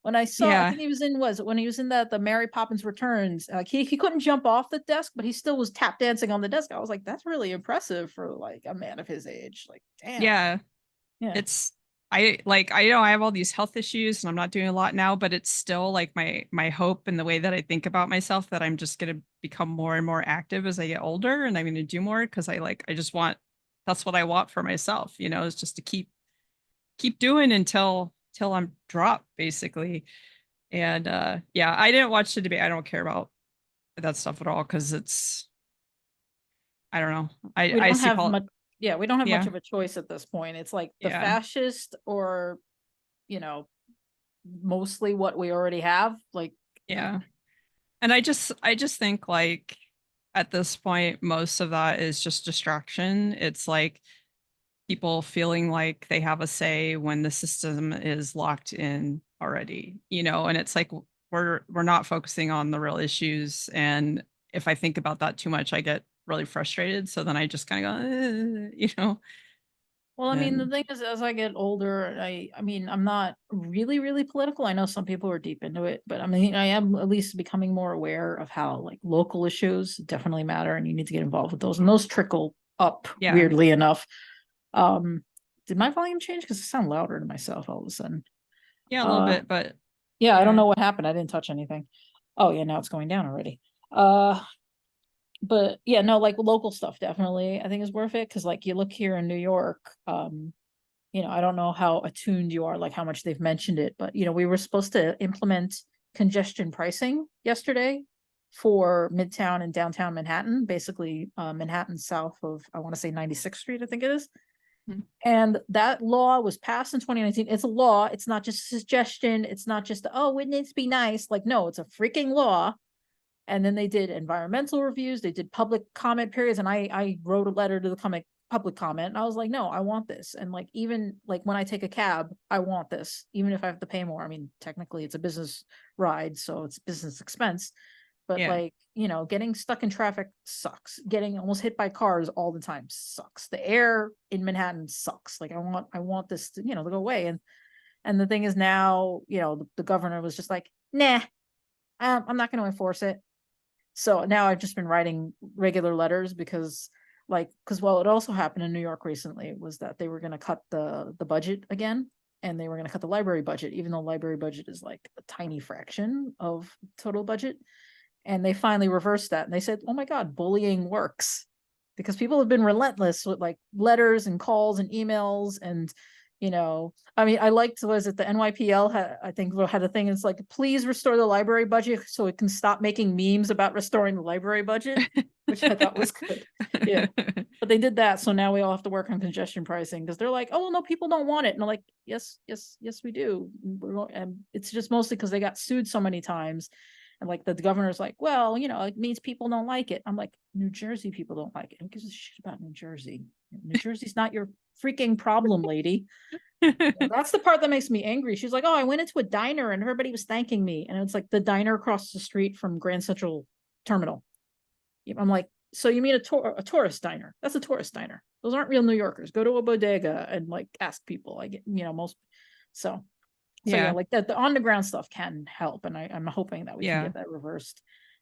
When I Yeah. think he was when he was in the Mary Poppins Returns, like he couldn't jump off the desk, but he still was tap dancing on the desk. I was like, that's really impressive for like a man of his age. Like, damn. Yeah. Yeah. It's I know I have all these health issues and I'm not doing a lot now, but it's still like my hope and the way that I think about myself that I'm just gonna become more and more active as I get older, and I'm gonna do more because I just want that's what I want for myself, is just to keep doing until I'm dropped basically. And yeah, I didn't watch the debate. I don't care about that stuff at all because I don't know. We I don't see have Paul. much. Yeah, we don't have much Yeah, of a choice at this point. It's like the yeah, fascist or, you know, mostly what we already have. Like, yeah. And I just think like at this point, most of that is just distraction. It's like people feeling like they have a say when the system is locked in already, and it's like we're not focusing on the real issues. And if I think about that too much, I get really frustrated. So then I just kind of go, Well, I mean, the And thing is, as I get older, I mean, I'm not really, really political. I know some people are deep into it, but I mean, I am at least becoming more aware of how like local issues definitely matter, and you need to get involved with those, and those trickle up yeah, weirdly enough. Um, did my volume change? Because I sound louder to myself all of a sudden. yeah, a little Uh, bit, but yeah, I don't yeah, know what happened. I didn't touch anything. Oh yeah, now it's going down already. Uh, but yeah, no, like local stuff definitely I think is worth it because like you look here in New York, I don't know how attuned you are, like how much they've mentioned it, but we were supposed to implement congestion pricing yesterday for Midtown and downtown Manhattan, basically Manhattan south of, I want to say 96th Street, I think it is. Mhm. And that law was passed in 2019. It's a law. It's not just a suggestion. It's not just, oh, it needs to be nice. Like, no, it's a freaking law. And then they did environmental reviews, they did public comment periods, and I wrote a letter to the public comment, and I was like, no, I want this. And like, even like when I take a cab, I want this, even if I have to pay more. I mean, technically it's a business ride, so it's business expense, but yeah, like, getting stuck in traffic sucks. Getting almost hit by cars all the time sucks. The air in Manhattan sucks. Like, I want this to go away. And the thing is now, the governor was just like, nah, I'm not going to enforce it. So now I've just been writing regular letters because well, it also happened in New York recently was that they were going to cut the budget again, and they were going to cut the library budget, even though library budget is like a tiny fraction of total budget. And they finally reversed that, and they said, oh my God, bullying works, because people have been relentless with like letters and calls and emails. And I mean, I liked, was it the NYPL I think had a thing. It's like, please restore the library budget so it can stop making memes about restoring the library budget, which I thought was good. Yeah, but they did that, so now we all have to work on congestion pricing because they're like, oh no, people don't want it. And I'm like, yes, yes, yes, we do. And it's just mostly because they got sued so many times. And like the governor's like, well, it means people don't like it. I'm like, New Jersey people don't like it. Who gives a shit about New Jersey? New Jersey's not your freaking problem, lady. That's the part that makes me angry. She's like, oh, I went into a diner and everybody was thanking me. And it's like the diner across the street from Grand Central Terminal. I'm like, so you mean a tourist diner? That's a tourist diner. Those aren't real New Yorkers. Go to a bodega and like ask people. I get, most. So yeah, yeah, like that, the on the ground stuff can help, and I'm hoping that we can yeah, get that reversed.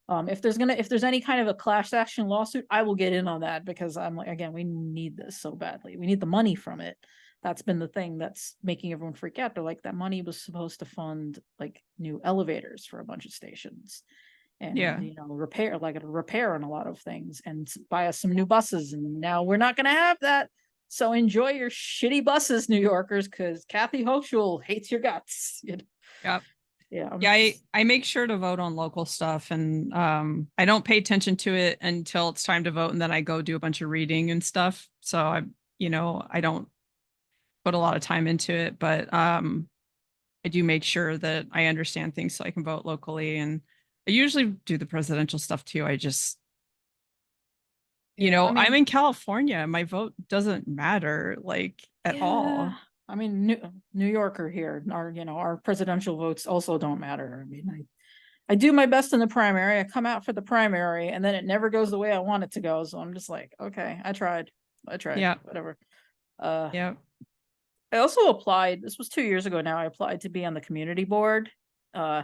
If there's any kind of a class action lawsuit, I will get in on that, because I'm like, again, we need this so badly. We need the money from it. That's been the thing that's making everyone freak out. They're like, that money was supposed to fund like new elevators for a bunch of stations, and yeah, repair on a lot of things, and buy us some new buses. And now we're not going to have that. So enjoy your shitty buses, New Yorkers, because Kathy Hochul hates your guts. yeah. Yeah. Yeah, I make sure to vote on local stuff, and I don't pay attention to it until it's time to vote, and then I go do a bunch of reading and stuff. So I don't put a lot of time into it, but I do make sure that I understand things so I can vote locally. And I usually do the presidential stuff too. I just, Yeah. I I'm mean, in California. My vote doesn't matter like at yeah. all. I mean, New Yorker here, our presidential votes also don't matter. I mean, I do my best in the primary. I come out for the primary, and then it never goes the way I want it to go. So I'm just like, okay, I tried, Yeah. whatever. Uh, Yeah. I also applied. This was 2 years ago now. I applied to be on the community board. Uh,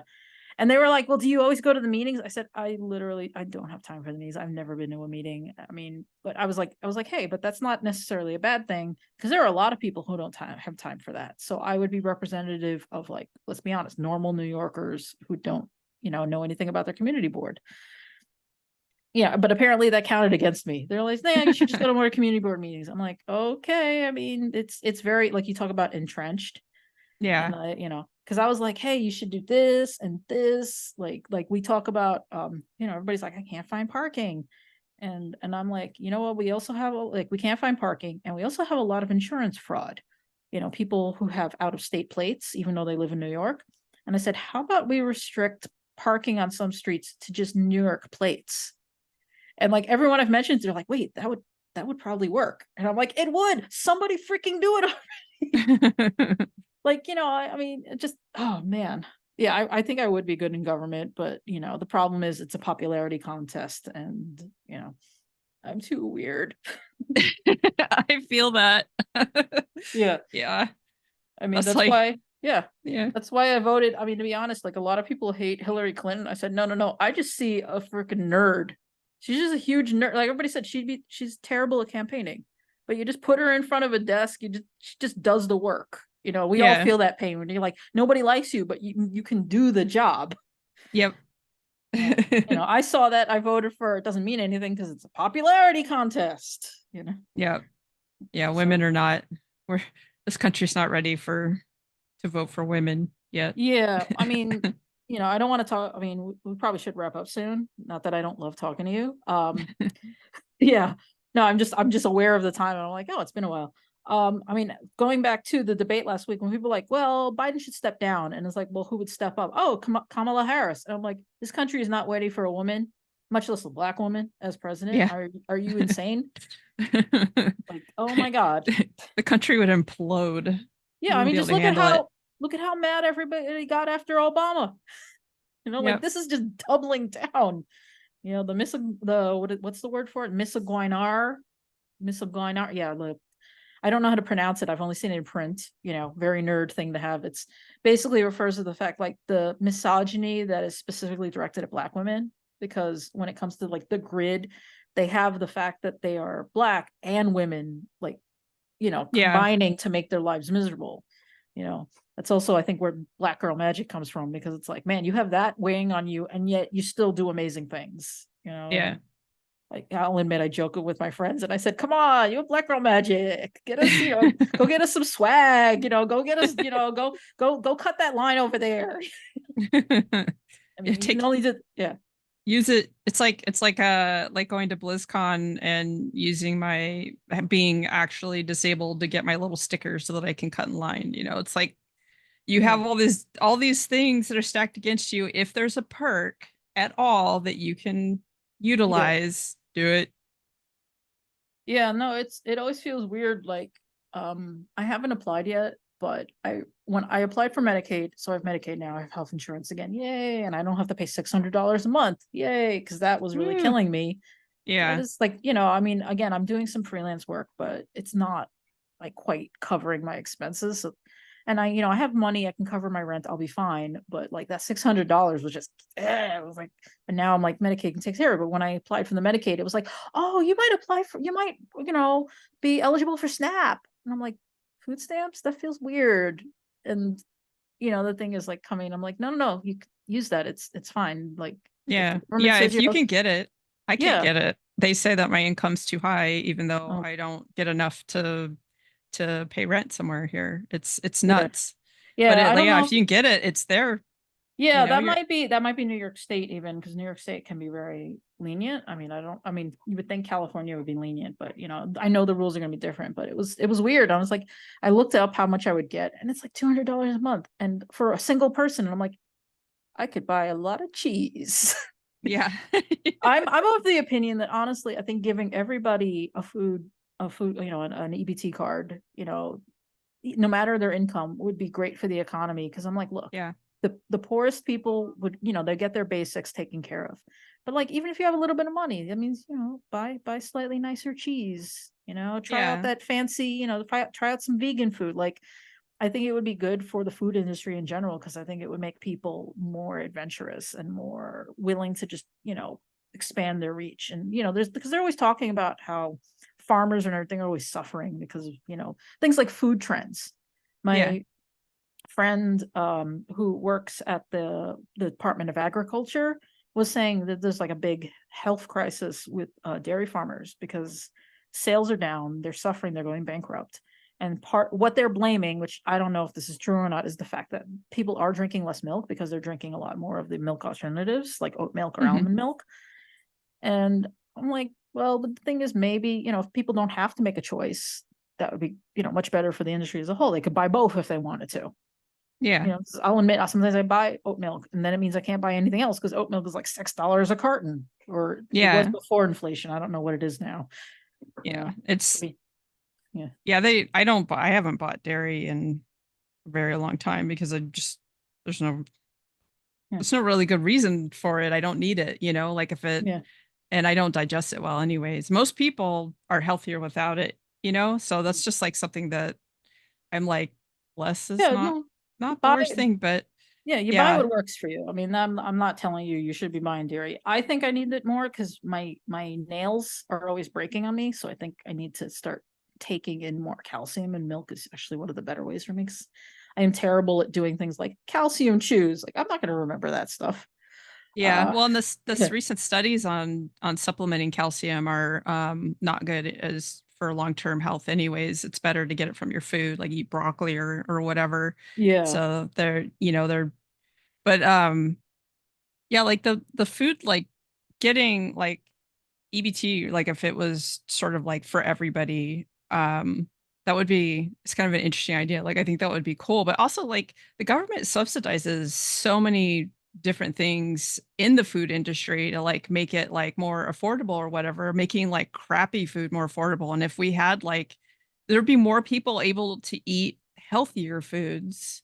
and they were like, well, do you always go to the meetings? I said, I don't have time for the meetings. I've never been to a meeting. I mean, but I was like, hey, but that's not necessarily a bad thing, because there are a lot of people who don't have time for that. So I would be representative of, like, let's be honest, normal New Yorkers who don't, know anything about their community board. Yeah, but apparently that counted against me. They're like, yeah, you should just go to more community board meetings. I'm like, okay. I mean, it's very, like, you talk about entrenched. Yeah. And because I was like, hey, you should do this and this. Like we talk about, everybody's like, I can't find parking. And I'm like, you know what? We also have, like, we can't find parking, and we also have a lot of insurance fraud. People who have out of state plates, even though they live in New York. And I said, how about we restrict parking on some streets to just New York plates? And like everyone I've mentioned, they're like, wait, that would probably work. And I'm like, it would. Somebody freaking do it already. Like, I mean, just, oh man. Yeah, I think I would be good in government, but the problem is it's a popularity contest, and I'm too weird. I feel that. Yeah. Yeah. I mean, That's that's like, why, yeah, yeah. that's why I voted. I mean, to be honest, like a lot of people hate Hillary Clinton. I said, no, no, no. I just see a freaking nerd. She's just a huge nerd. Like everybody said, she's terrible at campaigning, but you just put her in front of a desk. She just does the work. We all Yeah. feel that pain when you're like, nobody likes you, but you can do the job. Yep. And, I saw that. I voted for her. It doesn't mean anything because it's a popularity contest. Yeah. Yeah. So Women are not, we're, this country's not ready to vote for women yet. yeah, I mean, I don't want to talk. I mean, we probably should wrap up soon. Not that I don't love talking to you. Yeah, no, I'm just aware of the time, and I'm like, oh, it's been a while. I mean, going back to the debate last week when people were like, well, Biden should step down, and it's like, well, who would step up? Oh, Kamala Harris. And I'm like, this country is not ready for a woman, much less a black woman as president. Yeah. Are you insane? Like, oh my God. The country would implode. We Yeah, I wouldn't mean, be able just to handle it. look at how mad everybody got after Obama. Like Yep. this is just doubling down. What's the word for it? Misogynar. Yeah, I don't know how to pronounce it. I've only seen it in print. Very nerd thing to have. It's basically refers to the fact like the misogyny that is specifically directed at black women, because when it comes to like the grid, they have the fact that they are black and women, like Yeah. combining to make their lives miserable. That's also, I think, where black girl magic comes from, because it's like, man, you have that weighing on you and yet you still do amazing things. Yeah. Like I'll admit I joke with my friends and I said, come on, you have black girl magic, get us, go get us some swag, go get us, go cut that line over there. I Yeah, mean, you can only do, yeah. use it. It's like going to BlizzCon and using my being actually disabled to get my little stickers so that I can cut in line. It's like you Yeah. have all these things that are stacked against you. If there's a perk at all that you can Yeah. utilize, do it. Yeah, no, it always feels weird. Like, I haven't applied yet, but when I applied for Medicaid, so I have Medicaid now, I have health insurance again, yay, and I don't have to pay $600 a month, yay, because that was really Woo. killing me. That Yeah. is like, I mean, again, I'm doing some freelance work, but it's not like quite covering my expenses. So, and I have money, I can cover my rent, I'll be fine. But like that $600 was just, it was like, and now I'm like, Medicaid can take care of it. But when I applied for the Medicaid, it was like, oh, you might, be eligible for SNAP. And I'm like, food stamps? That feels weird. And, the thing is like coming, I'm like, no, no, no, you can use that. It's fine. Like, if the Yeah. government Yeah. says If you can get it, I can't yeah. get it. They say that my income's too high, even though Oh, I don't get enough to pay rent somewhere here. It's yeah. nuts. But Yeah, I don't yeah, if know. you can get it, it's there. Yeah, You're that might be New York State even, because New York State can be very lenient. I mean, I mean, you would think California would be lenient, but I know the rules are gonna be different, but it was weird. I was like, I looked up how much I would get, and it's like $200 a month. And for a single person, and I'm like, I could buy a lot of cheese. yeah. I'm of the opinion that honestly, I think giving everybody a food, an EBT card, no matter their income, would be great for the economy. Because I'm like, look, Yeah. the poorest people would, they get their basics taken care of. But like, even if you have a little bit of money, that means, buy slightly nicer cheese, try out Yeah. that fancy, try out some vegan food. Like, I think it would be good for the food industry in general, because I think it would make people more adventurous and more willing to just, expand their reach. And, because they're always talking about how farmers and everything are always suffering because of, things like food trends. Yeah. My friend, who works at the Department of Agriculture, was saying that there's like a big health crisis with dairy farmers, because sales are down, they're suffering, they're going bankrupt. And what they're blaming, which I don't know if this is true or not, is the fact that people are drinking less milk because they're drinking a lot more of the milk alternatives like oat milk or Hmm. almond milk. And I'm like, well, the thing is, maybe, if people don't have to make a choice, that would be, much better for the industry as a whole. They could buy both if they wanted to. Yeah. I'll admit, sometimes I buy oat milk, and then it means I can't buy anything else because oat milk is like $6 a carton, or it was Yeah. before inflation. I don't know what it is now. Yeah. I mean, yeah, Yeah, I haven't bought dairy in a very long time because there's no yeah, there's no really good reason for it. I don't need it, like if it yeah. and I don't digest it well anyways. Most people are healthier without it, you know? So that's just like something that I'm like, less is Yeah, not no, not the buy worst thing, but yeah, you buy yeah. what works for you. I mean, I'm not telling you you should be buying dairy. I think I need it more because my nails are always breaking on me. So I think I need to start taking in more calcium, and milk is actually one of the better ways for me. 'Cause I am terrible at doing things like calcium chews. Like I'm not going to remember that stuff. Yeah. Uh, Well, and this yeah, recent studies on supplementing calcium are not good as for long-term health anyways. It's better to get it from your food, like eat broccoli or whatever. yeah, So they're, they're but yeah, like the food, like getting like EBT, like if it was sort of like for everybody, that would be, it's kind of an interesting idea. Like I think that would be cool. But also like the government subsidizes so many different things in the food industry to like make it like more affordable or whatever, making like crappy food more affordable. And if we had like there'd be more people able to eat healthier foods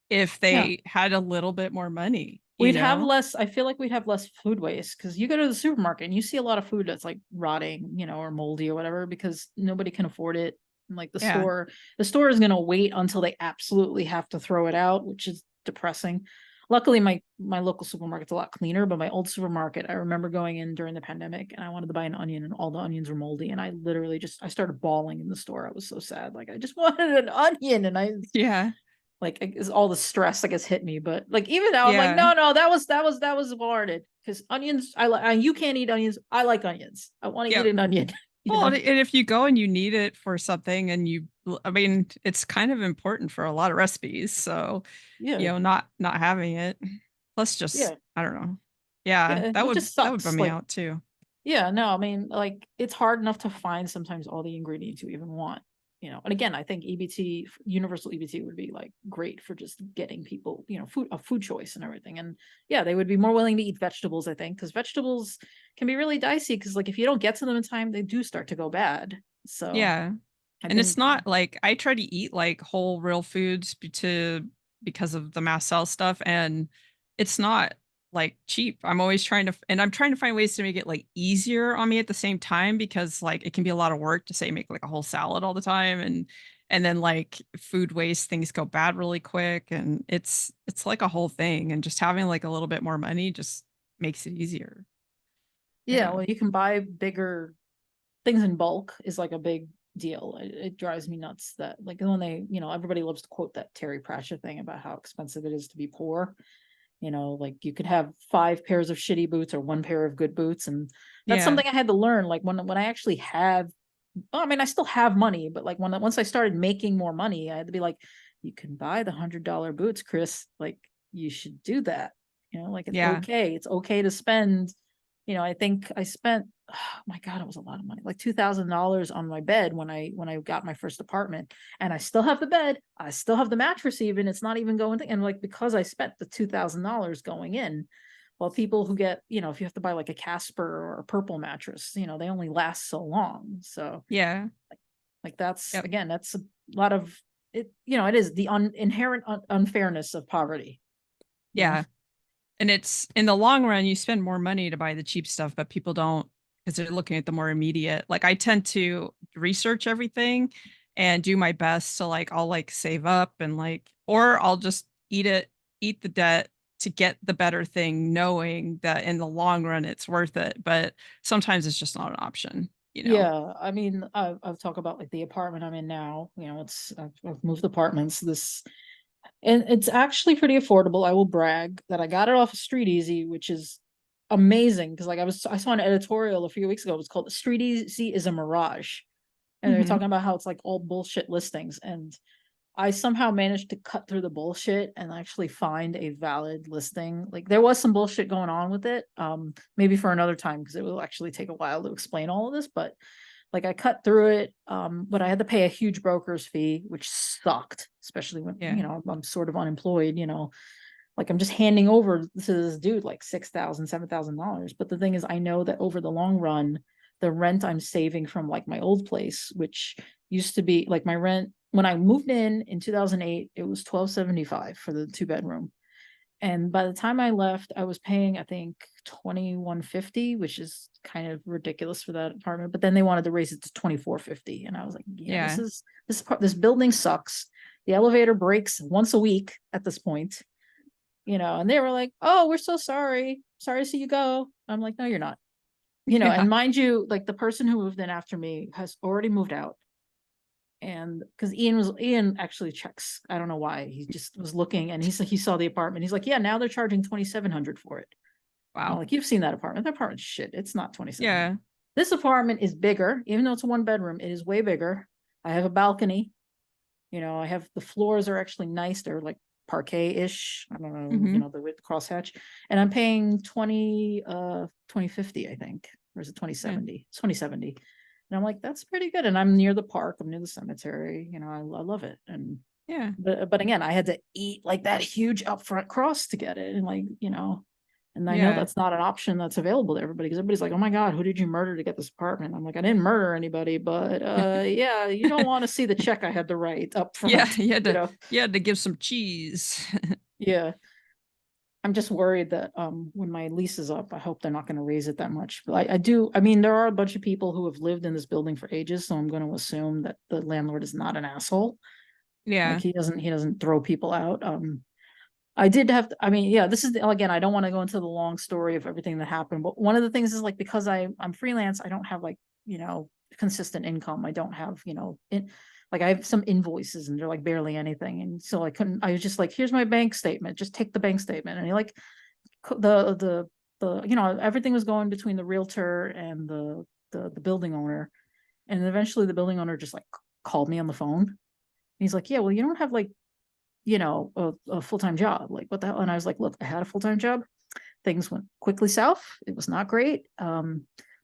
if yeah. they had a little bit more money, you We'd have know? less, I feel like we'd have less food waste because you go to the supermarket and you see a lot of food that's like rotting, or moldy or whatever because nobody can afford it. And like Yeah. the store is gonna wait until they absolutely have to throw it out, which is depressing. Luckily, my local supermarket's a lot cleaner, but my old supermarket, I remember going in during the pandemic and I wanted to buy an onion and all the onions were moldy. And I literally I started bawling in the store. I was so sad. Like I just wanted an onion and I Yeah. like is all the stress I guess hit me. But like even now, I'm like, Yeah. no, that was warranted because onions. You can't eat onions. I like onions. I want to Yeah. eat an onion. you Well, know? and if you go and you need it for something and I mean, it's kind of important for a lot of recipes. So, Yeah, not having it. Plus just, yeah, I don't know. Yeah, yeah. that It would just that would bum sucks. me Like, out too. yeah, no, I mean, like it's hard enough to find sometimes all the ingredients you even want. And again, I think EBT, universal EBT, would be like great for just getting people, food choice and everything. And yeah, they would be more willing to eat vegetables, I think, because vegetables can be really dicey because like if you don't get to them in time, they do start to go bad. So Yeah. I And it's think, not like I try to eat like whole real foods because of the mast cell stuff, and it's not like cheap. I'm always and I'm trying to find ways to make it like easier on me at the same time because like it can be a lot of work to say make like a whole salad all the time, and then like food waste, things go bad really quick, and it's like a whole thing, and just having like a little bit more money just makes it easier. yeah, Yeah. well, you can buy bigger things in bulk is like a big deal. It drives me nuts that like when everybody loves to quote that Terry Pratchett thing about how expensive it is to be poor. Like you could have 5 pairs of shitty boots or 1 pair of good boots. And that's Yeah. something I had to learn. Like when I actually have, well, I mean, I still have money, but like once I started making more money, I had to be like, you can buy the $100 boots, Kris. Like you should do that. Like it's Yeah. okay. It's okay to spend. I think I spent, oh my God, it was a lot of money, like $2,000 on my bed when I got my first apartment, and I still have the bed, I still have the mattress, even it's not even going. And like because I spent the $2,000 going in, well, people who get, if you have to buy like a Casper or a Purple mattress, they only last so long. So Yeah. like that's Yep. again, that's a lot of it. It is the inherent unfairness of poverty. You know. Yeah. And it's in the long run, you spend more money to buy the cheap stuff, but people don't because they're looking at the more immediate. Like I tend to research everything and do my best to like I'll like save up and like or I'll just eat the debt to get the better thing, knowing that in the long run it's worth it. But sometimes it's just not an option, you know? Yeah, I mean, I've talked about like the apartment I'm in now. I've moved apartments. And it's actually pretty affordable. I will brag that I got it off of Street Easy, which is amazing because like I saw an editorial a few weeks ago. It was called "Street Easy is a Mirage," and they're Hmm. talking about how it's like all bullshit listings. And I somehow managed to cut through the bullshit and actually find a valid listing. Like there was some bullshit going on with it. Maybe for another time because it will actually take a while to explain all of this, but like I cut through it. But I had to pay a huge broker's fee, which sucked, especially when, Yeah. I'm sort of unemployed, like I'm just handing over to this dude like $6,000, $7,000. But the thing is, I know that over the long run, the rent I'm saving from like my old place, which used to be like my rent when I moved in 2008, it was $1,275 for the 2 bedroom. And by the time I left, I was paying, I think, 2150, which is kind of ridiculous for that apartment. But then they wanted to raise it to 2450, and I was like, yeah, Yeah. this building sucks. The elevator breaks once a week at this point, And they were like, "Oh, we're so sorry. Sorry to see you go." I'm like, "No, you're not." Yeah. And mind you, like the person who moved in after me has already moved out. And because Ian actually checks, I don't know why, he just was looking, and he saw the apartment. He's like, "Yeah, now they're charging 2,700 for it." And I'm Wow. like, "You've seen that apartment? That apartment's shit. It's not 2,700." Yeah. This apartment is bigger, even though it's a 1 bedroom. It is way bigger. I have a balcony. I have the floors are actually nice. They're like parquet-ish. I don't know, Hmm. the with crosshatch. And I'm paying 2050, I think. Or is it Yeah. 2070? It's 2070. And I'm like, that's pretty good. And I'm near the park, I'm near the cemetery. I love it. And Yeah. but again, I had to eat like that huge upfront cross to get it. And and I know Yeah. that's not an option that's available to everybody, because everybody's like, "Oh my God, who did you murder to get this apartment?" I'm like, "I didn't murder anybody, but yeah, you don't want to see the check I had to write up Yeah. front, you know. You had to give some cheese. Yeah. I'm just worried that when my lease is up, I hope they're not going to raise it that much. But I mean, there are a bunch of people who have lived in this building for ages, so I'm going to assume that the landlord is not an asshole. Like Yeah. he doesn't throw people out. I did have, I mean, yeah, this is again, I don't want to go into the long story of everything that happened, but one of the things is like, because I'm freelance, I don't have like, consistent income. I don't have, like I have some invoices and they're like barely anything. And so I was just like, "Here's my bank statement, just take the bank statement." And he like everything was going between the realtor and the building owner. And eventually the building owner just like called me on the phone. And he's like, "Yeah, well, you don't have like a full-time job. Like, what the hell?" And I was like, "Look, I had a full-time job. Things went quickly south. It was not great.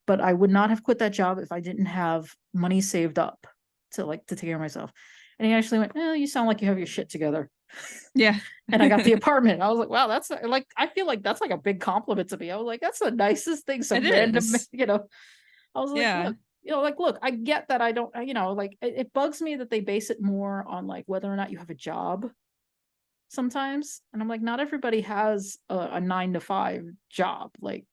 But I would not have quit that job if I didn't have money saved up to take care of myself." And he actually went, "You sound like you have your shit together." Yeah. And I got the apartment. I was like, "Wow, that's like, I feel like that's like a big compliment to me." I was like, "That's the nicest thing." It Some random, is. I was like, Yeah. "Look, like, look, I get that I don't, like, it bugs me that they base it more on like whether or not you have a job sometimes." And I'm like, not everybody has a 9 to 5 job. Like,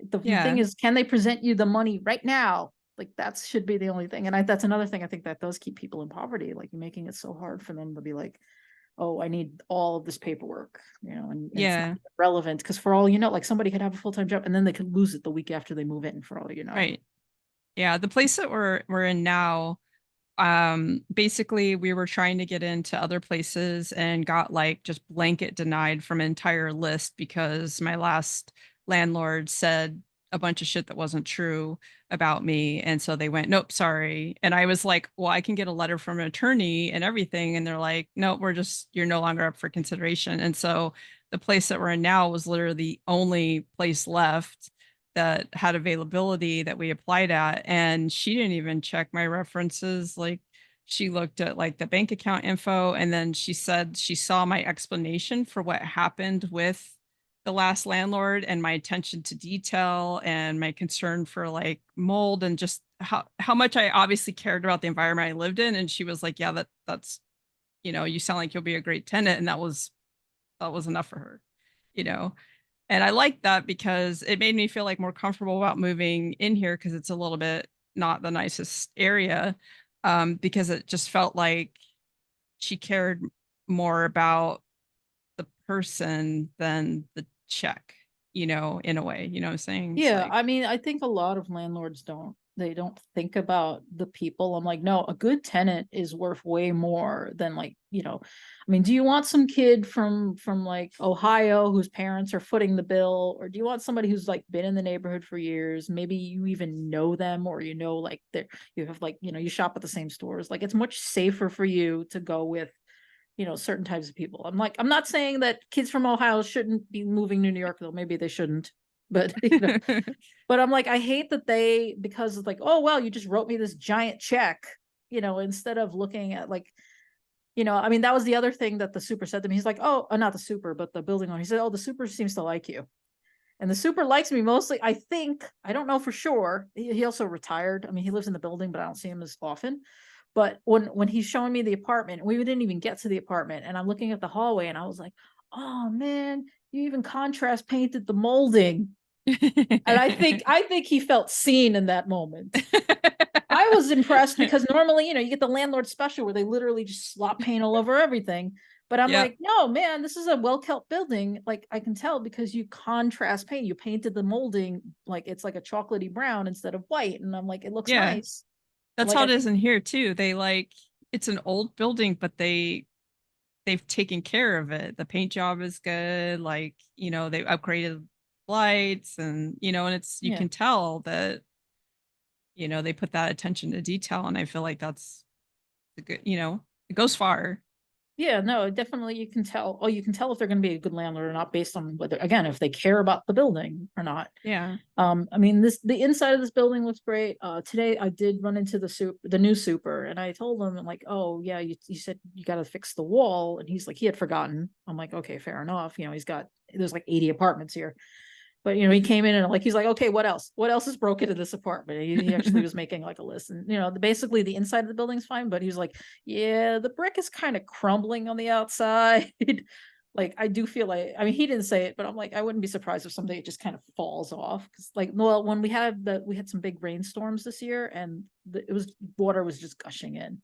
the thing Yeah. is, can they present you the money right now? Like, that should be the only thing. And that's another thing I think that does keep people in poverty, like making it so hard for them to be like, "Oh, I need all of this paperwork," and it's not Yeah. relevant, because for all you know, like somebody could have a full-time job and then they could lose it the week after they move in, for all you know. Right. Yeah. The place that we're in now, basically we were trying to get into other places and got like just blanket denied from an entire list because my last landlord said a bunch of shit that wasn't true about me, and so they went, "Nope, sorry." And I was like, "Well, I can get a letter from an attorney and everything," and they're like, "No, you're no longer up for consideration." And so the place that we're in now was literally the only place left that had availability that we applied at, and she didn't even check my references. Like, she looked at like the bank account info, and then she said she saw my explanation for what happened with the last landlord and my attention to detail and my concern for like mold and just how much I obviously cared about the environment I lived in. And she was like, "Yeah, that's, you sound like you'll be a great tenant." And that was enough for her, you know. And I like that because it made me feel like more comfortable about moving in here, because it's a little bit not the nicest area, because it just felt like she cared more about the person than the check, in a way, you know what I'm saying? It's Yeah, like, I mean, I think a lot of landlords don't think about the people. I'm like, no, a good tenant is worth way more than like, I mean, do you want some kid from like Ohio whose parents are footing the bill, or do you want somebody who's like been in the neighborhood for years? Maybe you even know them, or like you have like, you shop at the same stores. Like, it's much safer for you to go with certain types of people. I'm not saying that kids from Ohio shouldn't be moving to New York, though maybe they shouldn't. But but I'm like, I hate that because it's like, "Oh, well, you just wrote me this giant check," instead of looking at like, I mean, that was the other thing that the super said to me. He's like, "Oh, not the super, but the building owner." He said, "Oh, the super seems to like you." And the super likes me mostly, I think. I don't know for sure. He also retired. I mean, he lives in the building, but I don't see him as often. But when he's showing me the apartment, we didn't even get to the apartment, and I'm looking at the hallway, and I was like, oh man, you even contrast painted the molding. And I think he felt seen in that moment. I was impressed because normally, you get the landlord special where they literally just slop paint all over everything. But I'm Yep. like, no, man, this is a well kept building. Like I can tell because you contrast paint. You painted the molding like it's like a chocolatey brown instead of white. And I'm like, it looks Yeah. nice. That's Like how I it is think, in here too. They like it's an old building, but they've taken care of it. The paint job is good. Like, they upgraded lights and and it's you yeah. can tell that, they put that attention to detail. And I feel like that's the good, it goes far. Yeah, no, definitely you can tell. Oh, you can tell if they're going to be a good landlord or not based on whether, again, if they care about the building or not. Yeah. I mean, the inside of this building looks great. Today I did run into the new super, and I told him, I'm like, oh yeah, you said you got to fix the wall, and he's like, he had forgotten. I'm like, okay, fair enough. There's like 80 apartments here. But he came in and like he's like, okay, what else? What else is broken in this apartment? He actually was making like a list, and basically the inside of the building's fine, but he was like, yeah, the brick is kind of crumbling on the outside. Like I do feel like, I mean, he didn't say it, but I'm like, I wouldn't be surprised if someday it just kind of falls off. Because like, well, when we had some big rainstorms this year, and it was water was just gushing in. And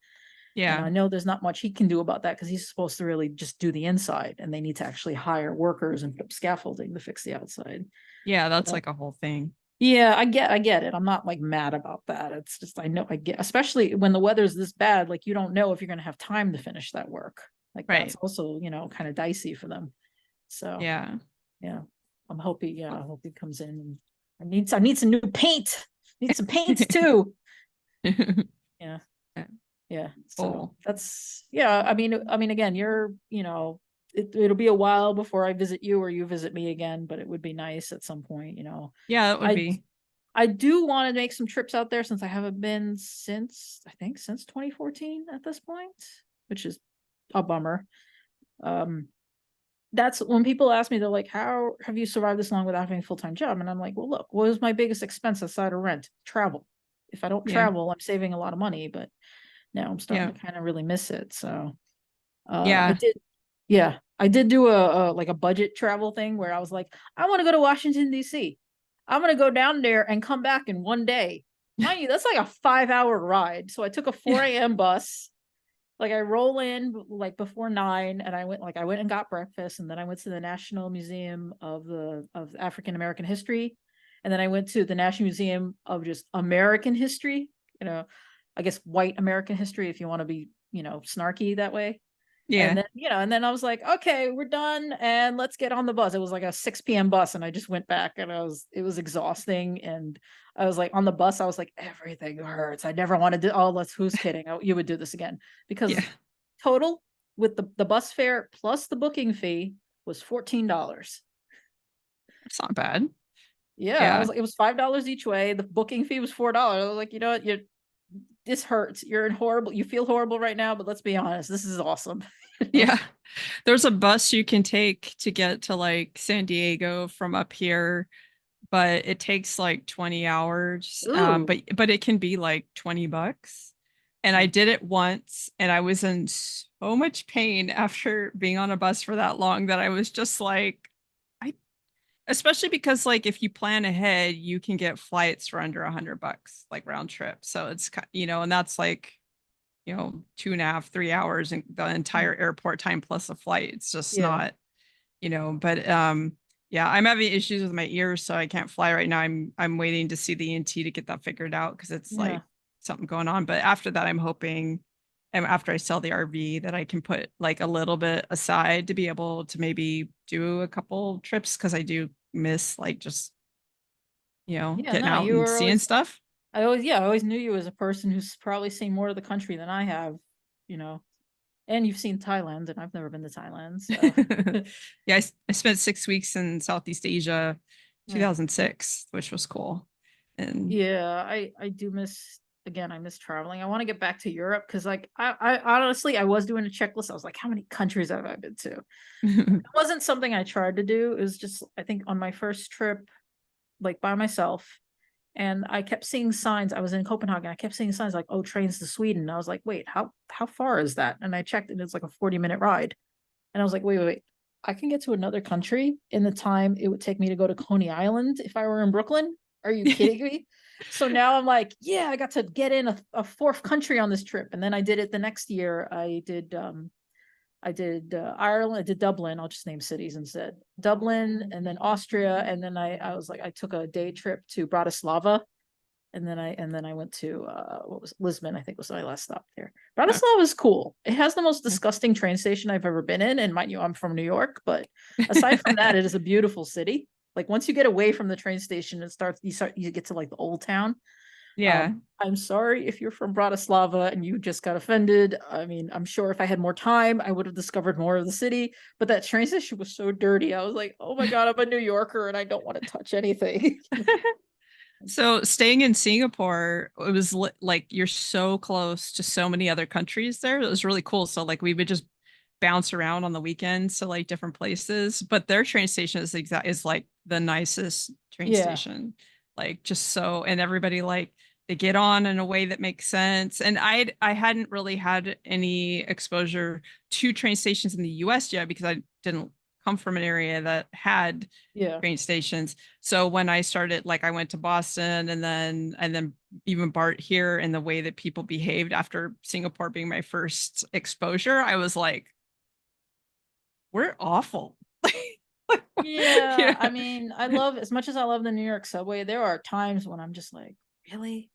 Yeah. I know there's not much he can do about that because he's supposed to really just do the inside, and they need to actually hire workers and put up scaffolding to fix the outside. Yeah, that's But, like a whole thing. yeah, I get it. I'm not like mad about that. It's just I know I get, especially when the weather's this bad, like you don't know if you're gonna have time to finish that work. Like that's Right. also, kind of dicey for them. So Yeah. yeah, I hope he comes in and I need some new paint. Need some paints too. Yeah. Yeah. So Cool. that's, yeah, I mean, again, it'll be a while before I visit you or you visit me again, but it would be nice at some point. Yeah, that would I be. I do want to make some trips out there since I haven't been since 2014 at this point, which is a bummer. Um, that's when people ask me, they're like, how have you survived this long without having a full-time job? And I'm like, well, look, what is my biggest expense aside of rent? Travel. If I don't Yeah. travel, I'm saving a lot of money, but now I'm starting Yeah. to kind of really miss it. So I Yeah. did, yeah, I did do a like a budget travel thing where I was like, I want to go to Washington, D.C. I'm gonna go down there and come back in one day. Mind you, that's like a 5 hour ride. So I took a 4 Yeah. a.m. bus. Like I roll in like before 9, and I went and got breakfast, and then I went to the National Museum of African American History, and then I went to the National Museum of just American history. You know, I guess white American history if you want to be snarky that way. And Yeah. then, and then I was like, okay, we're done and let's get on the bus. It was like a 6 p.m. bus, and I just went back, and it was exhausting. And I was like, on the bus, I was like, everything hurts. I never want to do, oh, who's kidding? Oh, you would do this again. Yeah. Because total with the bus fare plus the booking fee was $14. It's not bad. Yeah. I Yeah. was like, it was $5 each way. The booking fee was $4. I was like, you know what? This hurts. You're in horrible, you feel horrible right now, but let's be honest, this is awesome. Yeah. There's a bus you can take to get to like San Diego from up here, but it takes like 20 hours. Ooh. But it can be like $20. And I did it once and I was in so much pain after being on a bus for that long that I was just like, I especially because like if you plan ahead, you can get flights for under $100, like round trip. So it's and that's like 2.5, 3 hours and the entire airport time plus a flight. It's just Yeah. not, but yeah, I'm having issues with my ears, so I can't fly right now. I'm waiting to see the ENT to get that figured out because it's Yeah. like something going on. But after that, I'm hoping, and after I sell the RV, that I can put like a little bit aside to be able to maybe do a couple trips because I do miss like just Yeah, getting no, out you and were seeing always, stuff. I always knew you as a person who's probably seen more of the country than I have, you know, and you've seen Thailand, and I've never been to Thailand. So, Yeah, I spent 6 weeks in Southeast Asia, yeah. 2006, which was cool. And Yeah, I do miss, again, I miss traveling. I want to get back to Europe because, like, I honestly, I was doing a checklist. I was like, how many countries have I been to? It wasn't something I tried to do. It was just, I think, on my first trip, like by myself. And I kept seeing signs. I was in Copenhagen. I kept seeing signs like, "Oh, trains to Sweden." And I was like, "Wait, how far is that?" And I checked, and it's like a 40-minute ride. And I was like, "Wait, wait, wait. I can get to another country in the time it would take me to go to Coney Island if I were in Brooklyn. Are you kidding me? So now I'm like, yeah, I got to get in a fourth country on this trip. And then I did it the next year. I did Ireland, I did Dublin. I'll just name cities instead. Dublin, and then Austria, and then I was like, I took a day trip to Bratislava, and then I went to what was Lisbon, I think was my last stop there. Bratislava is cool. It has the most disgusting train station I've ever been in, and mind you, I'm from New York, but aside from that, it is a beautiful city. Like once you get away from the train station, you get to like the old town. Yeah. I'm sorry if you're from Bratislava and you just got offended. I mean, I'm sure if I had more time, I would have discovered more of the city. But that train station was so dirty. I was like, oh my God, I'm a New Yorker and I don't want to touch anything. So staying in Singapore, it was like you're so close to so many other countries there. It was really cool. So like we would just bounce around on the weekends to like different places, but their train station is like the nicest train Yeah. station. Like just so, and everybody like they get on in a way that makes sense. And I hadn't really had any exposure to train stations in the US yet because I didn't come from an area that had Yeah. train stations. So when I started, like I went to Boston and then even Bart here and the way that people behaved after Singapore being my first exposure, I was like, we're awful. Yeah. I mean, I love, as much as I love the New York subway, there are times when I'm just like, really?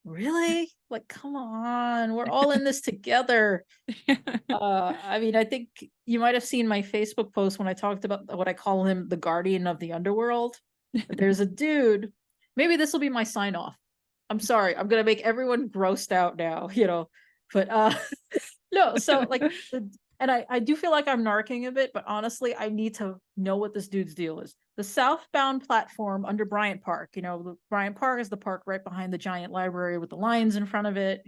Really? Like, come on, we're all in this together. I mean, I think you might have seen my Facebook post when I talked about what I call him, the guardian of the underworld. There's a dude, maybe this will be my sign off. I'm sorry, I'm gonna make everyone grossed out now, but no, so like and I do feel like I'm narking a bit, but honestly, I need to know what this dude's deal is. The southbound platform under Bryant Park, Bryant Park is the park right behind the giant library with the lions in front of it.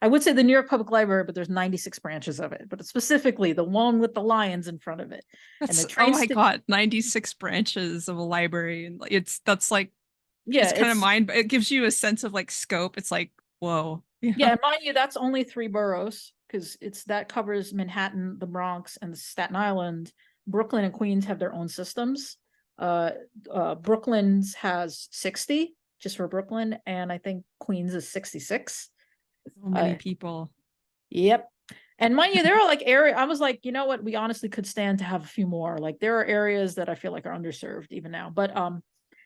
I would say the New York Public Library, but there's 96 branches of it, but it's specifically the one with the lions in front of it. And the Oh train my God, 96 branches of a library. And that's like, yeah, it's kind of mind, but it gives you a sense of like scope. It's like, whoa. Yeah, mind you, that's only 3 boroughs because that covers Manhattan, the Bronx, and Staten Island. Brooklyn and Queens have their own systems. Brooklyn's has 60 just for Brooklyn, and I think Queens is 66. So many people. Yep. And mind you, there are like I was like, you know what, we honestly could stand to have a few more. Like there are areas that I feel like are underserved even now. But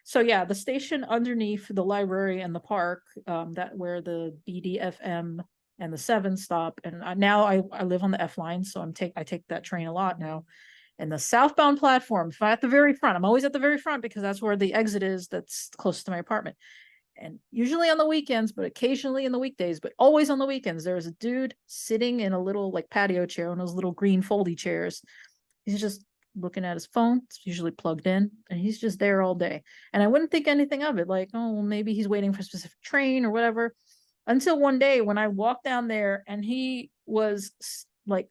so yeah, the station underneath the library and the park, that where the BDFM and the 7 stop. And now I live on the F line, so I take that train a lot now. And the southbound platform, if I'm at the very front, I'm always at the very front because that's where the exit is that's close to my apartment. And usually on the weekends, but occasionally in the weekdays, but always on the weekends, there's a dude sitting in a little like patio chair, one of those little green foldy chairs. He's just looking at his phone. It's usually plugged in, and he's just there all day. And I wouldn't think anything of it, like, oh, well, maybe he's waiting for a specific train or whatever. Until one day when I walked down there and he was like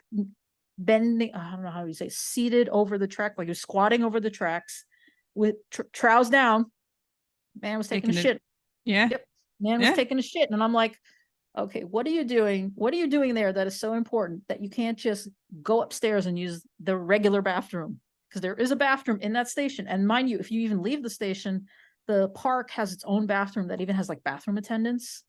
bending, I don't know how you say, seated over the track, like he was squatting over the tracks with trowels down. Man was taking a shit. Yeah. Yep. Man was taking a shit. And I'm like, okay, what are you doing? What are you doing there that is so important that you can't just go upstairs and use the regular bathroom? Because there is a bathroom in that station. And mind you, if you even leave the station, the park has its own bathroom that even has like bathroom attendants.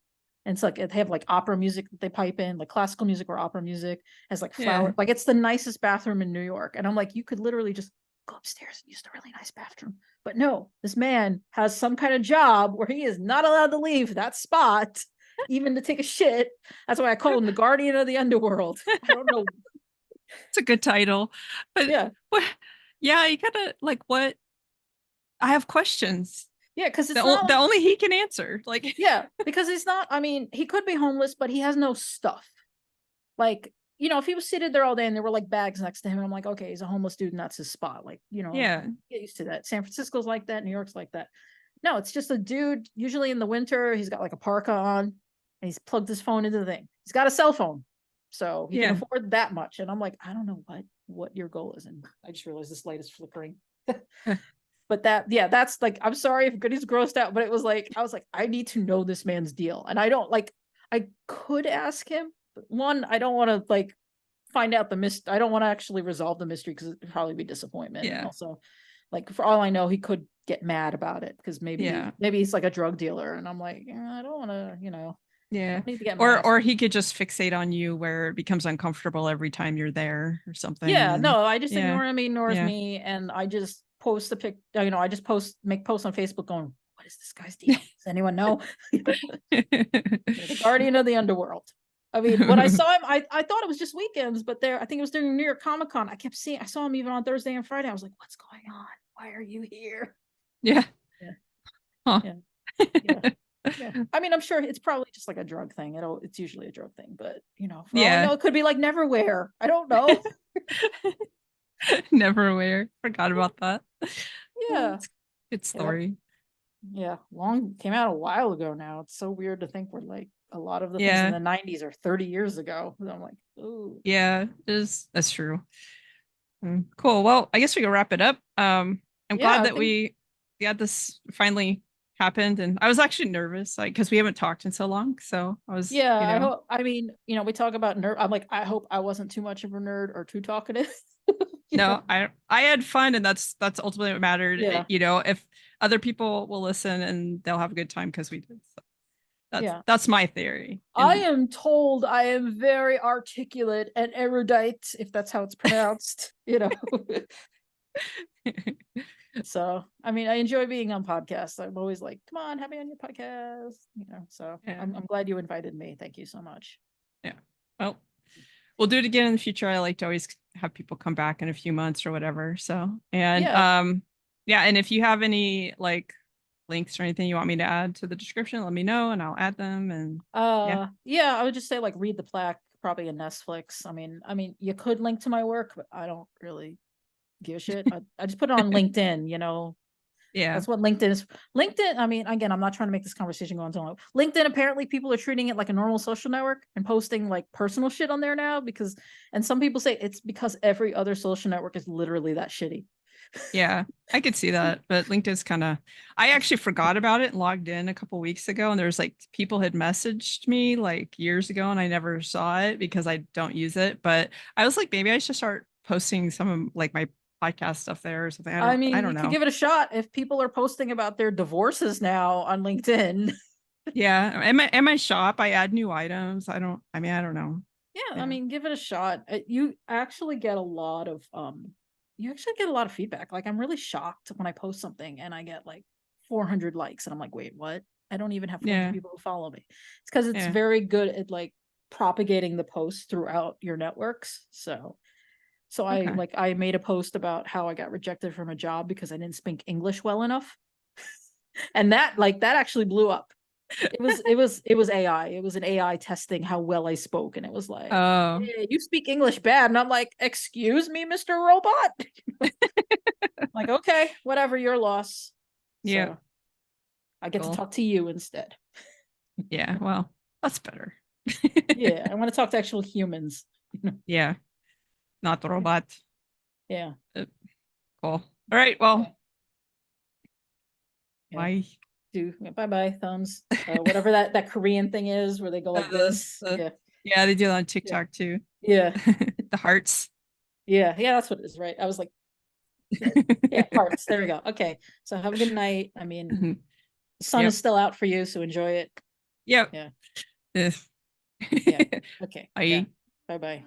And it's like they have like opera music that they pipe in, like classical music or opera music, has like flower. Like it's the nicest bathroom in New York. And I'm like, you could literally just go upstairs and use the really nice bathroom. But no, this man has some kind of job where he is not allowed to leave that spot, even to take a shit. That's why I call him the guardian of the underworld. I don't know. It's a good title. But yeah, yeah, you gotta like what I have questions. Yeah, because it's that only he can answer. Like yeah, because he's not, I mean, he could be homeless, but he has no stuff. Like, if he was seated there all day and there were like bags next to him, I'm like, okay, he's a homeless dude and that's his spot. Like, yeah, get used to that. San Francisco's like that, New York's like that. No, it's just a dude, usually in the winter, he's got like a parka on and he's plugged his phone into the thing. He's got a cell phone. So he can afford that much. And I'm like, I don't know what your goal is. And I just realized this light is flickering. But that's like, I'm sorry if Goody's grossed out, but it was like, I was like, I need to know this man's deal. And I don't like, I could ask him, but one, I don't want to like find out the mystery. I don't want to actually resolve the mystery because it'd probably be disappointment. And Yeah. also, like, for all I know, he could get mad about it because maybe he's like a drug dealer, and I'm like, I don't want to, I don't need to get mad. Or he could just fixate on you where it becomes uncomfortable every time you're there or something. Yeah, and no, I just ignore him, he ignores me, and I just post I just make posts on Facebook going, what is this guy's deal? Does anyone know? The guardian of the underworld. I mean, when I saw him, I thought it was just weekends, but I think it was during New York Comic Con. I saw him even on Thursday and Friday. I was like, what's going on? Why are you here? Yeah. Huh. Yeah. I mean, I'm sure it's probably just like a drug thing. It's usually a drug thing, but for all I know, it could be like Neverwhere. I don't know. Neverwhere. Forgot about that. Yeah. Good story. Yeah. Came out a while ago now. It's so weird to think we're like a lot of the things in the 90s are 30 years ago. And I'm like, ooh. Yeah, that's true. Cool. Well, I guess we can wrap it up. I'm glad that we got this finally happened, and I was actually nervous, like, because we haven't talked in so long. So I was. I hope. I mean, we talk about nerd. I'm like, I hope I wasn't too much of a nerd or too talkative. No, I had fun, and that's ultimately what mattered. Yeah. If other people will listen and they'll have a good time because we did. So that's my theory. I am told I am very articulate and erudite, if that's how it's pronounced. So, I mean, I enjoy being on podcasts. I'm always like, come on, have me on your podcast. So I'm glad you invited me. Thank you so much. Yeah. Well, we'll do it again in the future. I like to always have people come back in a few months or whatever. So, and and if you have any like links or anything you want me to add to the description, let me know and I'll add them. And I would just say, like, read the plaque, probably in Netflix. I mean, you could link to my work, but I don't really give a shit. I just put it on LinkedIn. That's what LinkedIn is. LinkedIn, I mean, again, I'm not trying to make this conversation go on too long. LinkedIn, apparently people are treating it like a normal social network and posting like personal shit on there now and some people say it's because every other social network is literally that shitty. Yeah, I could see that, but LinkedIn's I actually forgot about it and logged in a couple weeks ago, and there's like people had messaged me like years ago and I never saw it because I don't use it, but I was like, maybe I should start posting some of like my podcast stuff there or something. I don't know. You could give it a shot if people are posting about their divorces now on LinkedIn. Yeah, in my shop I add new items. I don't know. I mean, give it a shot. You actually get a lot of feedback. Like, I'm really shocked when I post something and I get like 400 likes and I'm like, wait, what? I don't even have 400 people who follow me. It's because it's very good at like propagating the post throughout your networks. So I made a post about how I got rejected from a job because I didn't speak English well enough. And that actually blew up. It was AI. It was an AI testing how well I spoke. And it was like, hey, you speak English bad. And I'm like, excuse me, Mr. Robot. Like, okay, whatever, your loss. Yeah. So I get to talk to you instead. Yeah, well, that's better. I want to talk to actual humans. Yeah. Not the robot. Yeah. Cool. All right. Well. Bye. Bye. Thumbs. Whatever that Korean thing is where they go like this. Yeah, they do it on TikTok too. Yeah. The hearts. Yeah, that's what it is, right? I was like, hearts. There we go. Okay. So have a good night. I mean, the sun is still out for you, so enjoy it. Yep. Yeah. Okay. Bye. Bye-bye.